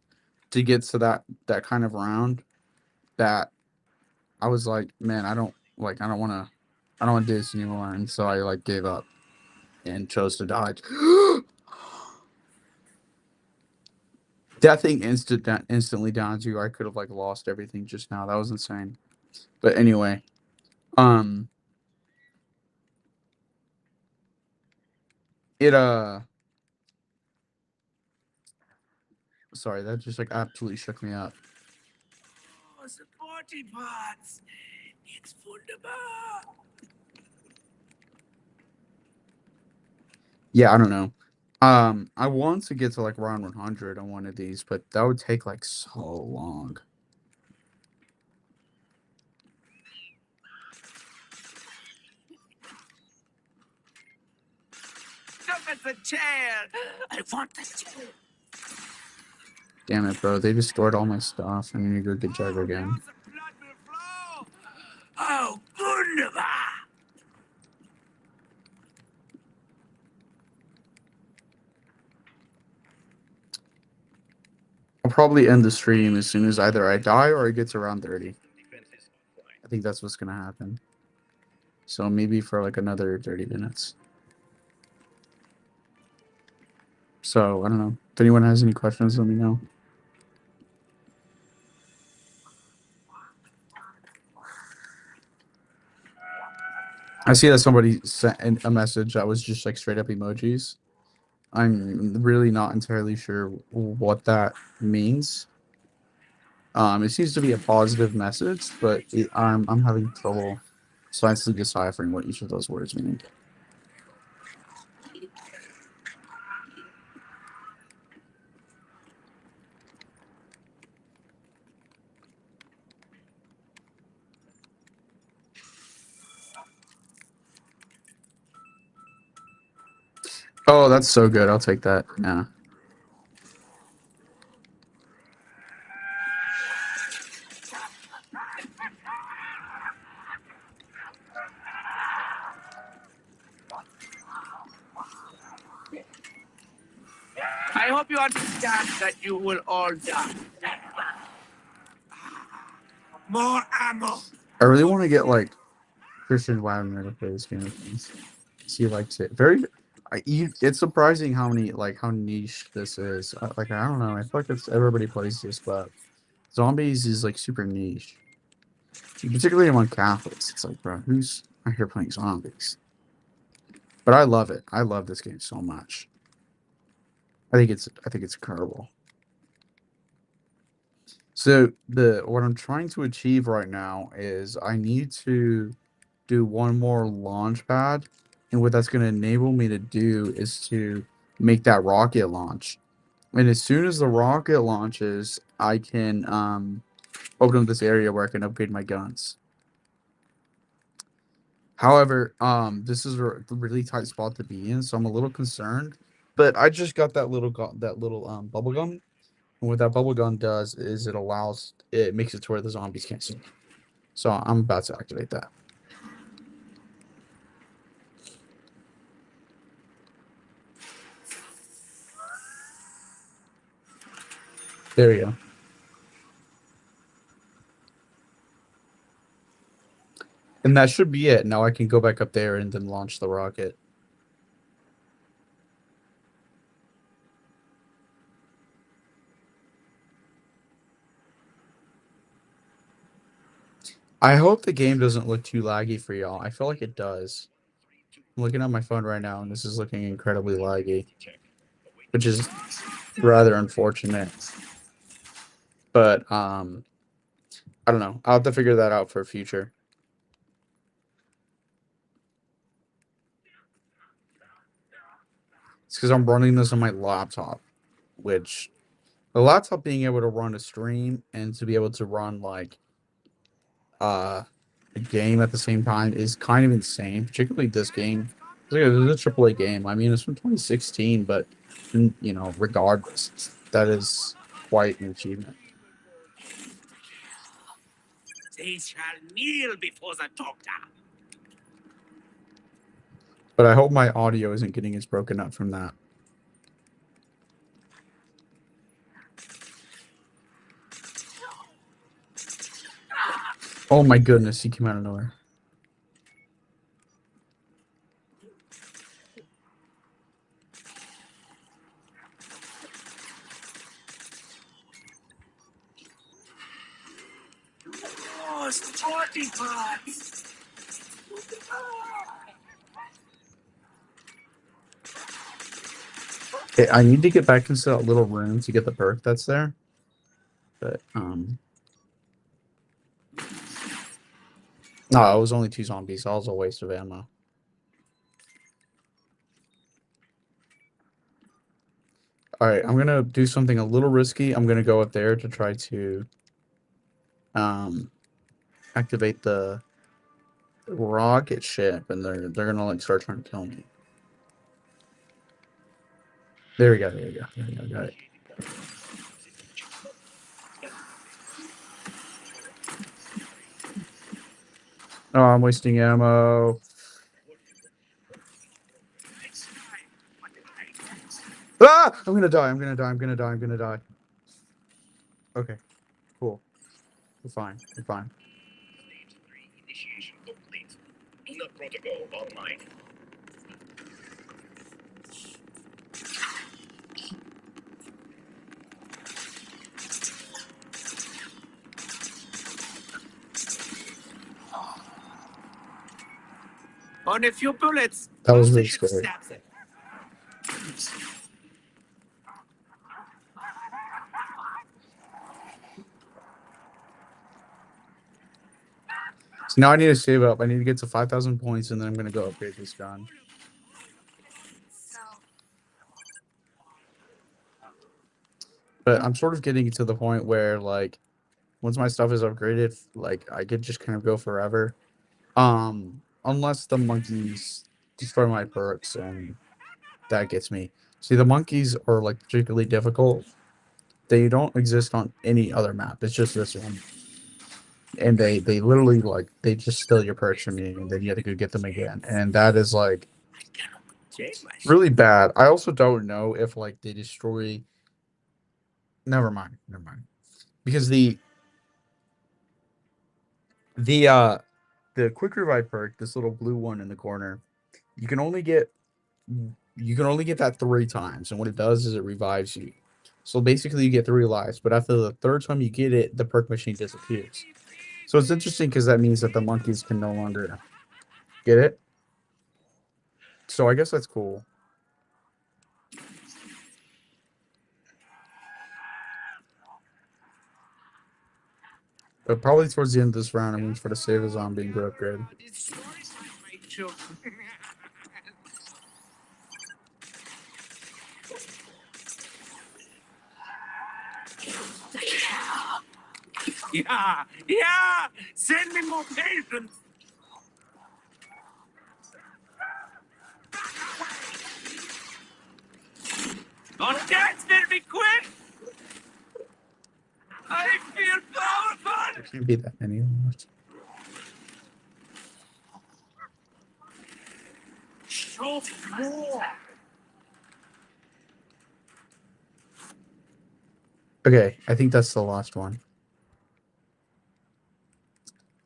to get to that kind of round that I was like, man, I don't want to do this anymore. And so I like gave up and chose to dodge. That thing instantly downs you. I could have like lost everything just now. That was insane. But anyway, it sorry, that just like absolutely shook me up. Oh, the body parts. It's wunderbar. Yeah, I don't know. I want to get to like round 100 on one of these, but that would take like so long. Look at the tail. I want the tail. Damn it, bro. They destroyed all my stuff. I need to go get Jagger again. Now the blood will flow. Oh, wunderbar. I'll probably end the stream as soon as either I die or it gets around 30. I think that's what's gonna happen. So maybe for like another 30 minutes. So I don't know. If anyone has any questions, let me know. I see that somebody sent a message that was just like straight up emojis. I'm really not entirely sure what that means. It seems to be a positive message, but I'm having trouble slightly deciphering what each of those words mean. Oh, that's so good. I'll take that. Yeah. I hope you understand that you will all die. More ammo. I really want to get like Christian Wagner to play this game with me. He likes it. It's surprising how niche this is. Like I don't know. I feel like everybody plays this, but zombies is like super niche, particularly among Catholics. It's like, bro, who's out here playing zombies? But I love it. I love this game so much. I think it's incredible. So what I'm trying to achieve right now is I need to do one more launch pad, and what that's going to enable me to do is to make that rocket launch. And as soon as the rocket launches, I can open up this area where I can upgrade my guns. However, this is a really tight spot to be in, so I'm a little concerned. But I just got that little bubble gun, and what that bubble gun does is it makes it to where the zombies can't see. So I'm about to activate that. There we go. And that should be it. Now I can go back up there and then launch the rocket. I hope the game doesn't look too laggy for y'all. I feel like it does. I'm looking at my phone right now, and this is looking incredibly laggy, which is rather unfortunate. But I don't know. I'll have to figure that out for future. It's because I'm running this on my laptop, which the laptop being able to run a stream and to be able to run like a game at the same time is kind of insane, particularly this game. It's a AAA game. I mean, it's from 2016, but you know, regardless, that is quite an achievement. They shall kneel before the doctor. But I hope my audio isn't getting as broken up from that. Oh my goodness, he came out of nowhere. Oh, 45. Okay, I need to get back into that little room to get the perk that's there. But no, it was only 2 zombies. So it was a waste of ammo. All right, I'm gonna do something a little risky. I'm gonna go up there to try to activate the rocket ship, and they're gonna like start trying to kill me. There we go. Got it. Oh, I'm wasting ammo. Ah! I'm gonna die. Okay, cool. We're fine. Initiation complete. Inner protocol online. On a few bullets. That was most really should scary. stab them. So now I need to save up. I need to get to 5,000 points, and then I'm gonna go upgrade this gun. But I'm sort of getting to the point where, like, once my stuff is upgraded, like, I could just kind of go forever. Unless the monkeys destroy my perks, and that gets me. See, the monkeys are, like, particularly difficult. They don't exist on any other map. It's just this one. And they literally, like, they just steal your perks from you, and then you have to go get them again. And that is, like, Really bad. I also don't know if like they destroy. Never mind. Never mind. Because the quick revive perk, this little blue one in the corner, you can only get that 3 times, and what it does is it revives you. So basically, you get 3 lives, but after the third time you get it, the perk machine disappears. So it's interesting because that means that the monkeys can no longer get it. So I guess that's cool. But probably towards the end of this round, I'm waiting for the save a zombie and go upgrade. Yeah. Send me more patience. On dance, baby, quick. I feel powerful. There can't be that many left. Show more. Okay, I think that's the last one.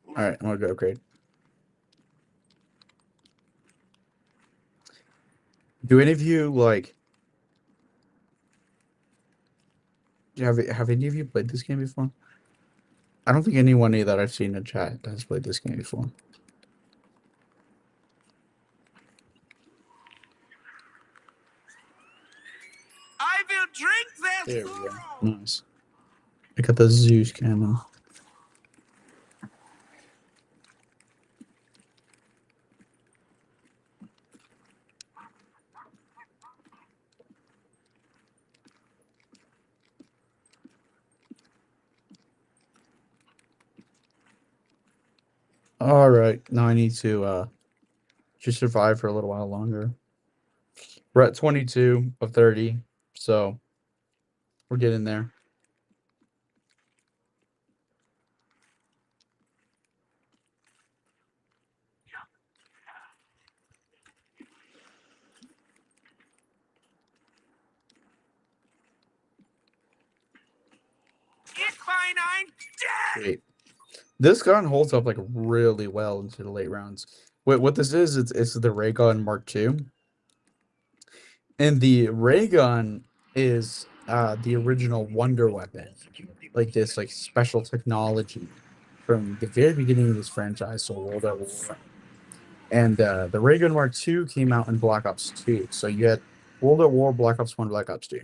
All right, I'm gonna go upgrade. Do any of you like? Have any of you played this game before? I don't think anyone that I've seen in chat has played this game before. I will drink There this. we go. Nice. I got the Zeus cannon. All right, now I need to just survive for a little while longer. We're at 22 of 30, so we're getting there. Ich mein ein dead. Wait, this gun holds up like really well into the late rounds. What this is, it's the ray gun Mark II, and the ray gun is the original wonder weapon, like this like special technology from the very beginning of this franchise, so World at War. And the ray gun Mark II came out in Black Ops 2, so you had World at War, Black Ops 1, Black Ops 2.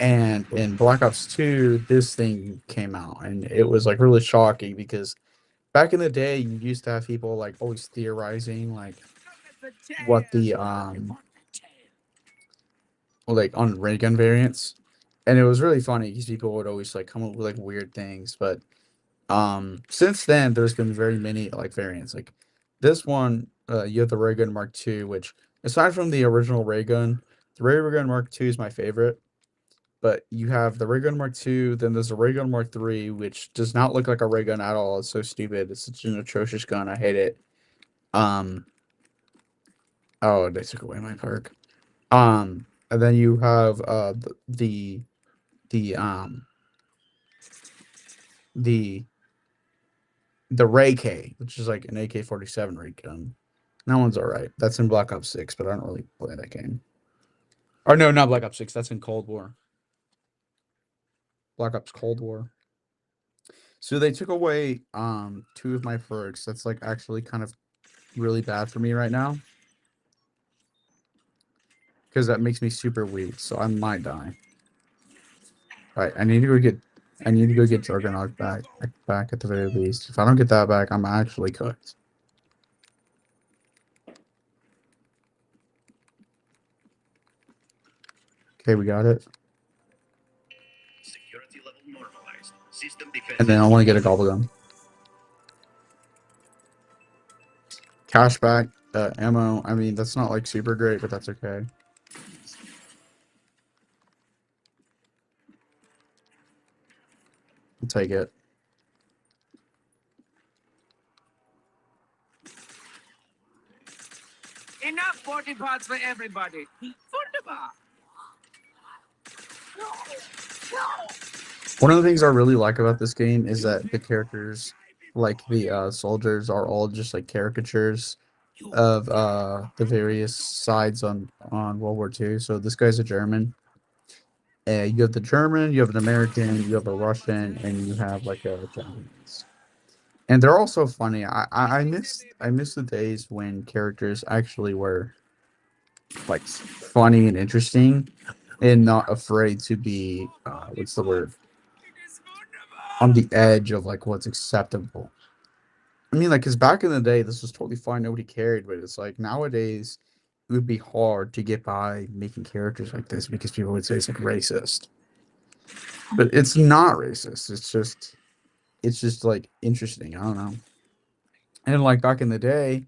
And in Black Ops 2, this thing came out, and it was like really shocking because back in the day, you used to have people like always theorizing like what the like on ray gun variants, and it was really funny because people would always like come up with like weird things. But since then, there's been very many like variants. Like this one, you have the ray gun Mark II, which aside from the original ray gun, the ray gun Mark II is my favorite. But you have the ray gun Mark II, then there's a ray gun Mark III, which does not look like a ray gun at all. It's so stupid. It's such an atrocious gun. I hate it. Oh, they took away my perk. And then you have the the Ray K, which is like an AK-47 ray gun. That one's alright. That's in Black Ops 6, but I don't really play that game. Or no, not Black Ops 6. That's in Cold War. Black Ops Cold War. So they took away 2 of my perks. That's like actually kind of really bad for me right now. Because that makes me super weak, so I might die. Alright, I need to go get Juggernaut back at the very least. If I don't get that back, I'm actually cooked. Okay, we got it. Security level normalized. System defense. And then I want to get a gobble gun. Cashback, ammo. I mean, that's not like super great, but that's okay. I'll take it. Enough body parts for everybody. Wunderbar. One of the things I really like about this game is that the characters, like the soldiers, are all just like caricatures of the various sides on World War II. So this guy's a German. You have the German, you have an American, you have a Russian, and you have like a Japanese. And they're also funny. I miss the days when characters actually were like funny and interesting and not afraid to be what's the word, on the edge of like what's acceptable. I mean, like, because back in the day, this was totally fine. Nobody cared. But it's like nowadays, it would be hard to get by making characters like this because people would say it's like racist. But it's not racist. It's just like interesting. I don't know. And like back in the day,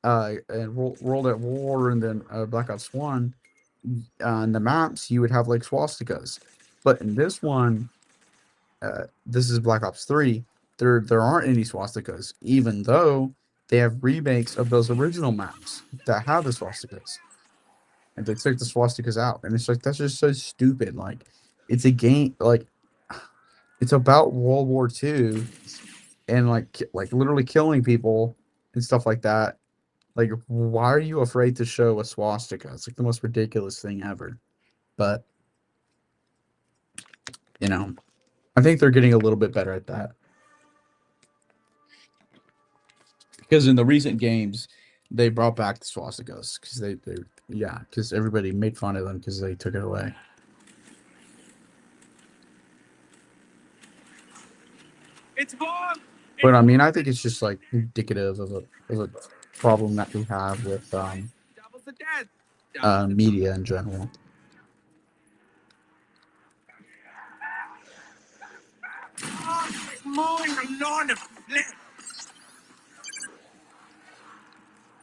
and World at War and then Black Ops 1, on the maps, you would have like swastikas. But in this one, this is Black Ops 3, there aren't any swastikas, even though they have remakes of those original maps that have the swastikas. And they took the swastikas out. And it's like that's just so stupid. Like it's a game like it's about World War II and like literally killing people and stuff like that. Like why are you afraid to show a swastika? It's like the most ridiculous thing ever. But you know, I think they're getting a little bit better at that. Because in the recent games, they brought back the swastikas because because everybody made fun of them because they took it away. It's warm. But I mean, I think it's just like indicative of a problem that we have with Doubles the death. media in general. Mowing the lawn of flesh.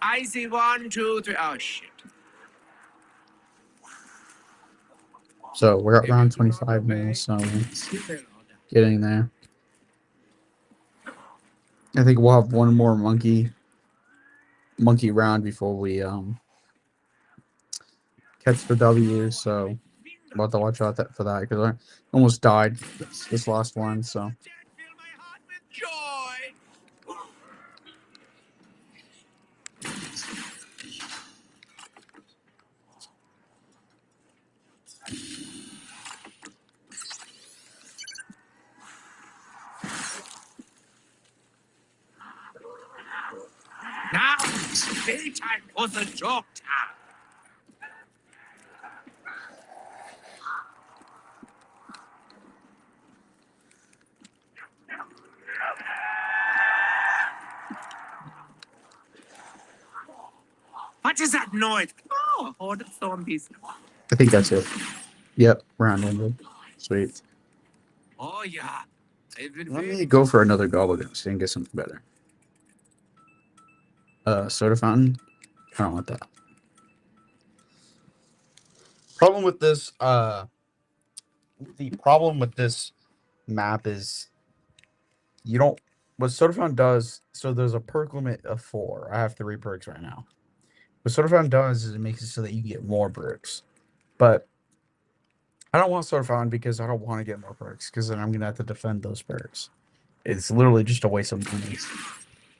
I see 1, 2, 3. Oh shit. So we're at round 25 now, so getting there. I think we'll have one more monkey round before we catch the W. So we'll have to watch out for that because I almost died this last one. So Fill my heart with joy. Now, daytime for the joke time. What is that noise? Oh, a horde of zombies. I think that's it. Yep, round ended. Sweet. Oh yeah. I've been Let waiting. me go for another gobble see and get something better. Soda fountain. I don't want that. Problem with this, the problem with this map is you don't. What Soda fountain does. So there's a perk limit of 4. I have 3 perks right now. What Soda fountain does is it makes it so that you can get more perks, but I don't want Soda fountain because I don't want to get more perks because then I'm gonna have to defend those perks. It's literally just a waste of money.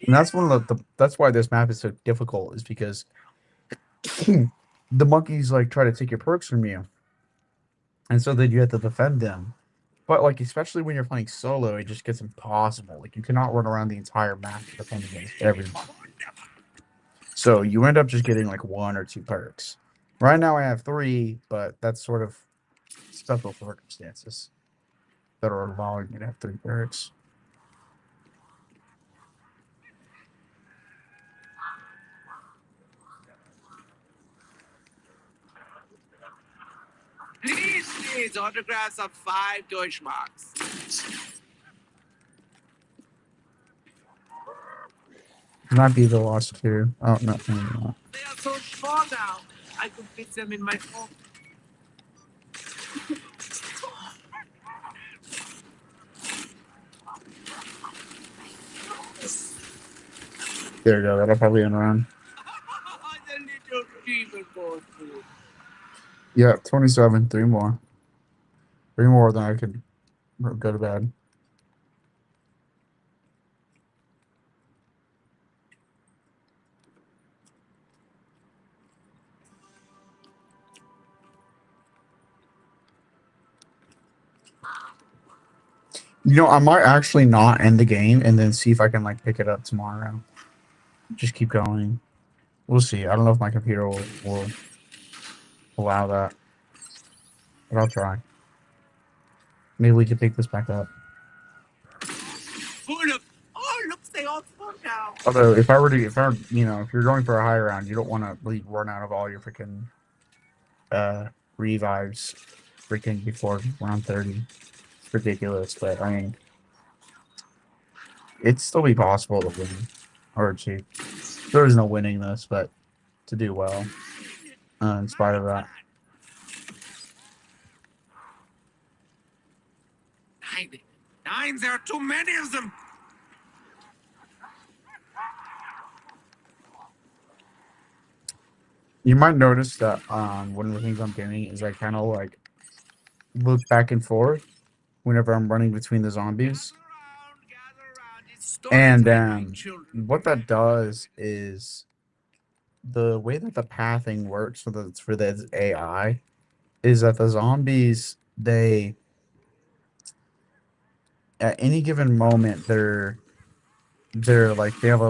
And that's one of that's why this map is so difficult, is because the monkeys like try to take your perks from you. And so then you have to defend them. But like especially when you're playing solo, it just gets impossible. Like you cannot run around the entire map to defend against everyone. So you end up just getting like 1 or 2 perks. Right now I have 3, but that's sort of special circumstances that are allowing me to have 3 perks. Please, autographs of 5 Deutschmarks. Might be the last 2. Oh no, no, no. They are so small now. I could fit them in my home. There we go. That'll probably end around. The little Yeah, 27. 3 more. 3 more, then I could go to bed. You know, I might actually not end the game and then see if I can like pick it up tomorrow. Just keep going. We'll see. I don't know if my computer will allow that, but I'll try. Maybe we can pick this back up. Oh, look. Oh, look, they all fall now. Although, if you're going for a high round, you don't want to run out of all your freaking revives freaking before round 30. It's ridiculous, but I mean, it'd still be possible to win. Or to, there is no winning this, but to do well in spite of that. Nine, there are too many of them. You might notice that one of the things I'm doing is I kind of like look back and forth whenever I'm running between the zombies. And what that does is the way that the pathing works for the AI is that the zombies, they at any given moment they're like they have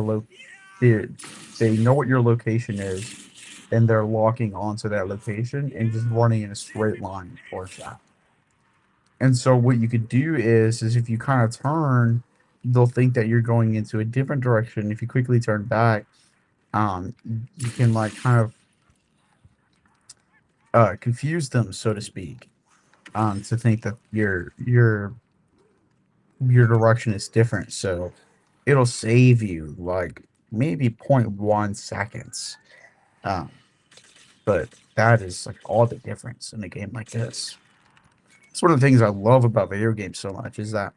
they know what your location is, and they're locking onto that location and just running in a straight line towards that. And so what you could do is if you kind of turn, they'll think that you're going into a different direction. If you quickly turn back, you can like kind of confuse them, so to speak, to think that your direction is different. So it'll save you like maybe 0.1 seconds. Um, but that is like all the difference in a game like this. It's one of the things I love about video games so much is that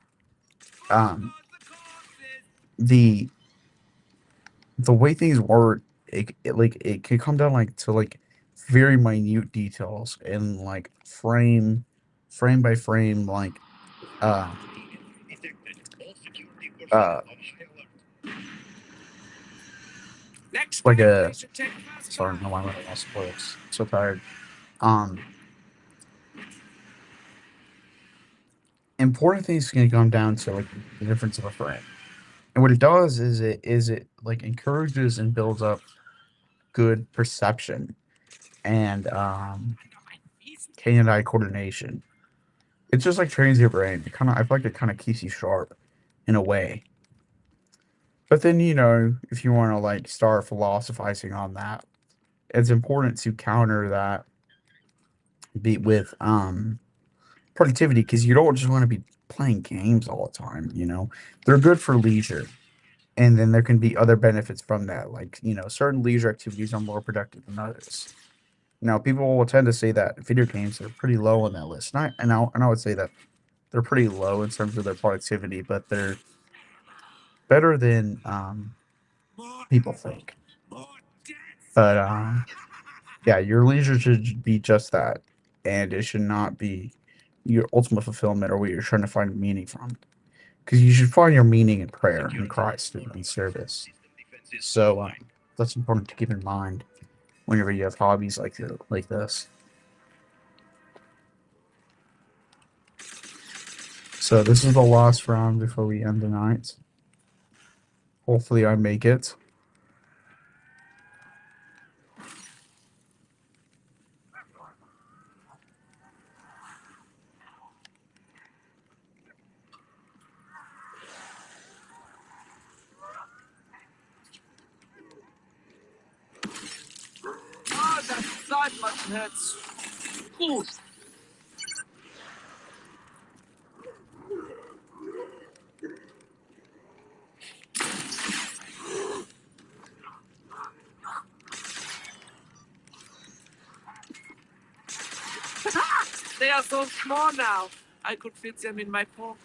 the way things work, it can come down like to like very minute details and like frame by frame like uh uh like a sorry, no, I lost words. So tired. Um Important things can come down to like the difference of a frame. And what it does is it like encourages and builds up good perception and hand-eye coordination. It's just like trains your brain. I feel like it kind of keeps you sharp in a way. But then, if you want to like start philosophizing on that, it's important to counter that with productivity, because you don't just want to be playing games all the time. They're good for leisure, and then there can be other benefits from that, like certain leisure activities are more productive than others. Now, people will tend to say that video games are pretty low on that list, and I would say that they're pretty low in terms of their productivity, but they're better than people think. But yeah, your leisure should be just that, and it should not be your ultimate fulfillment or what you're trying to find meaning from. Because you should find your meaning in prayer, in Christ, and in service. So that's important to keep in mind whenever you have hobbies like this. So this is the last round before we end the night. Hopefully I make it. Oh, that side much hurts. Good. They are so small now. I could fit them in my pocket.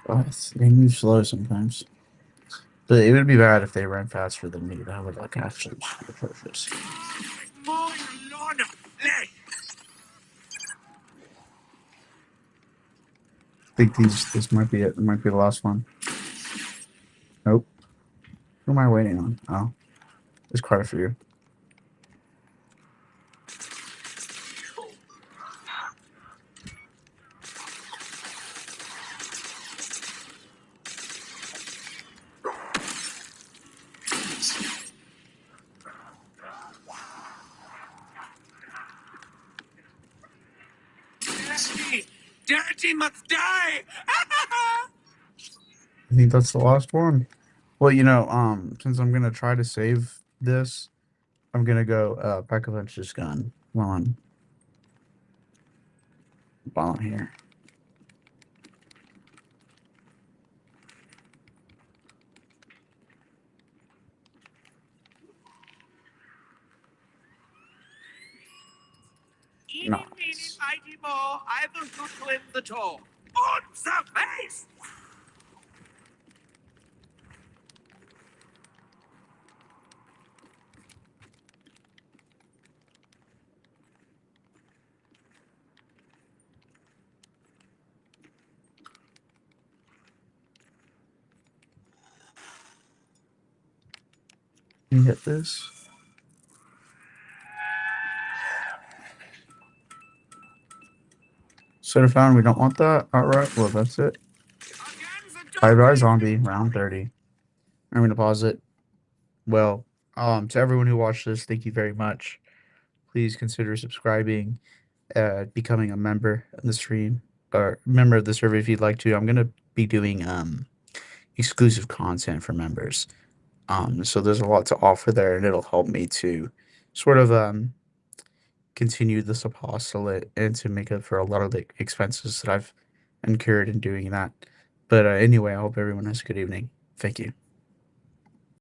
They move slow sometimes. But it would be bad if they ran faster than me. That would like actually be atrocious. Moin, Lorna, leg. I think this might be it. It might be the last one. Nope. Who am I waiting on? Oh, there's quite a few. Dirty, dirty must die. I think that's the last one. Well, you know, since I'm gonna try to save this, I'm gonna go pack a bunch this gun while I'm here. Eeny, Nice. meeny, mighty mo, I will shoot you in the toe. On the face! Can you hit this? Center found. We don't want that. All right. Well, that's it. Again, the Bye bye, dirty. zombie. Round 30. I'm gonna pause it. Well, to everyone who watched this, thank you very much. Please consider subscribing, becoming a member of the stream or member of the server if you'd like to. I'm gonna be doing exclusive content for members. So there's a lot to offer there, and it'll help me to sort of continue this apostolate and to make up for a lot of the expenses that I've incurred in doing that. But anyway, I hope everyone has a good evening. Thank you.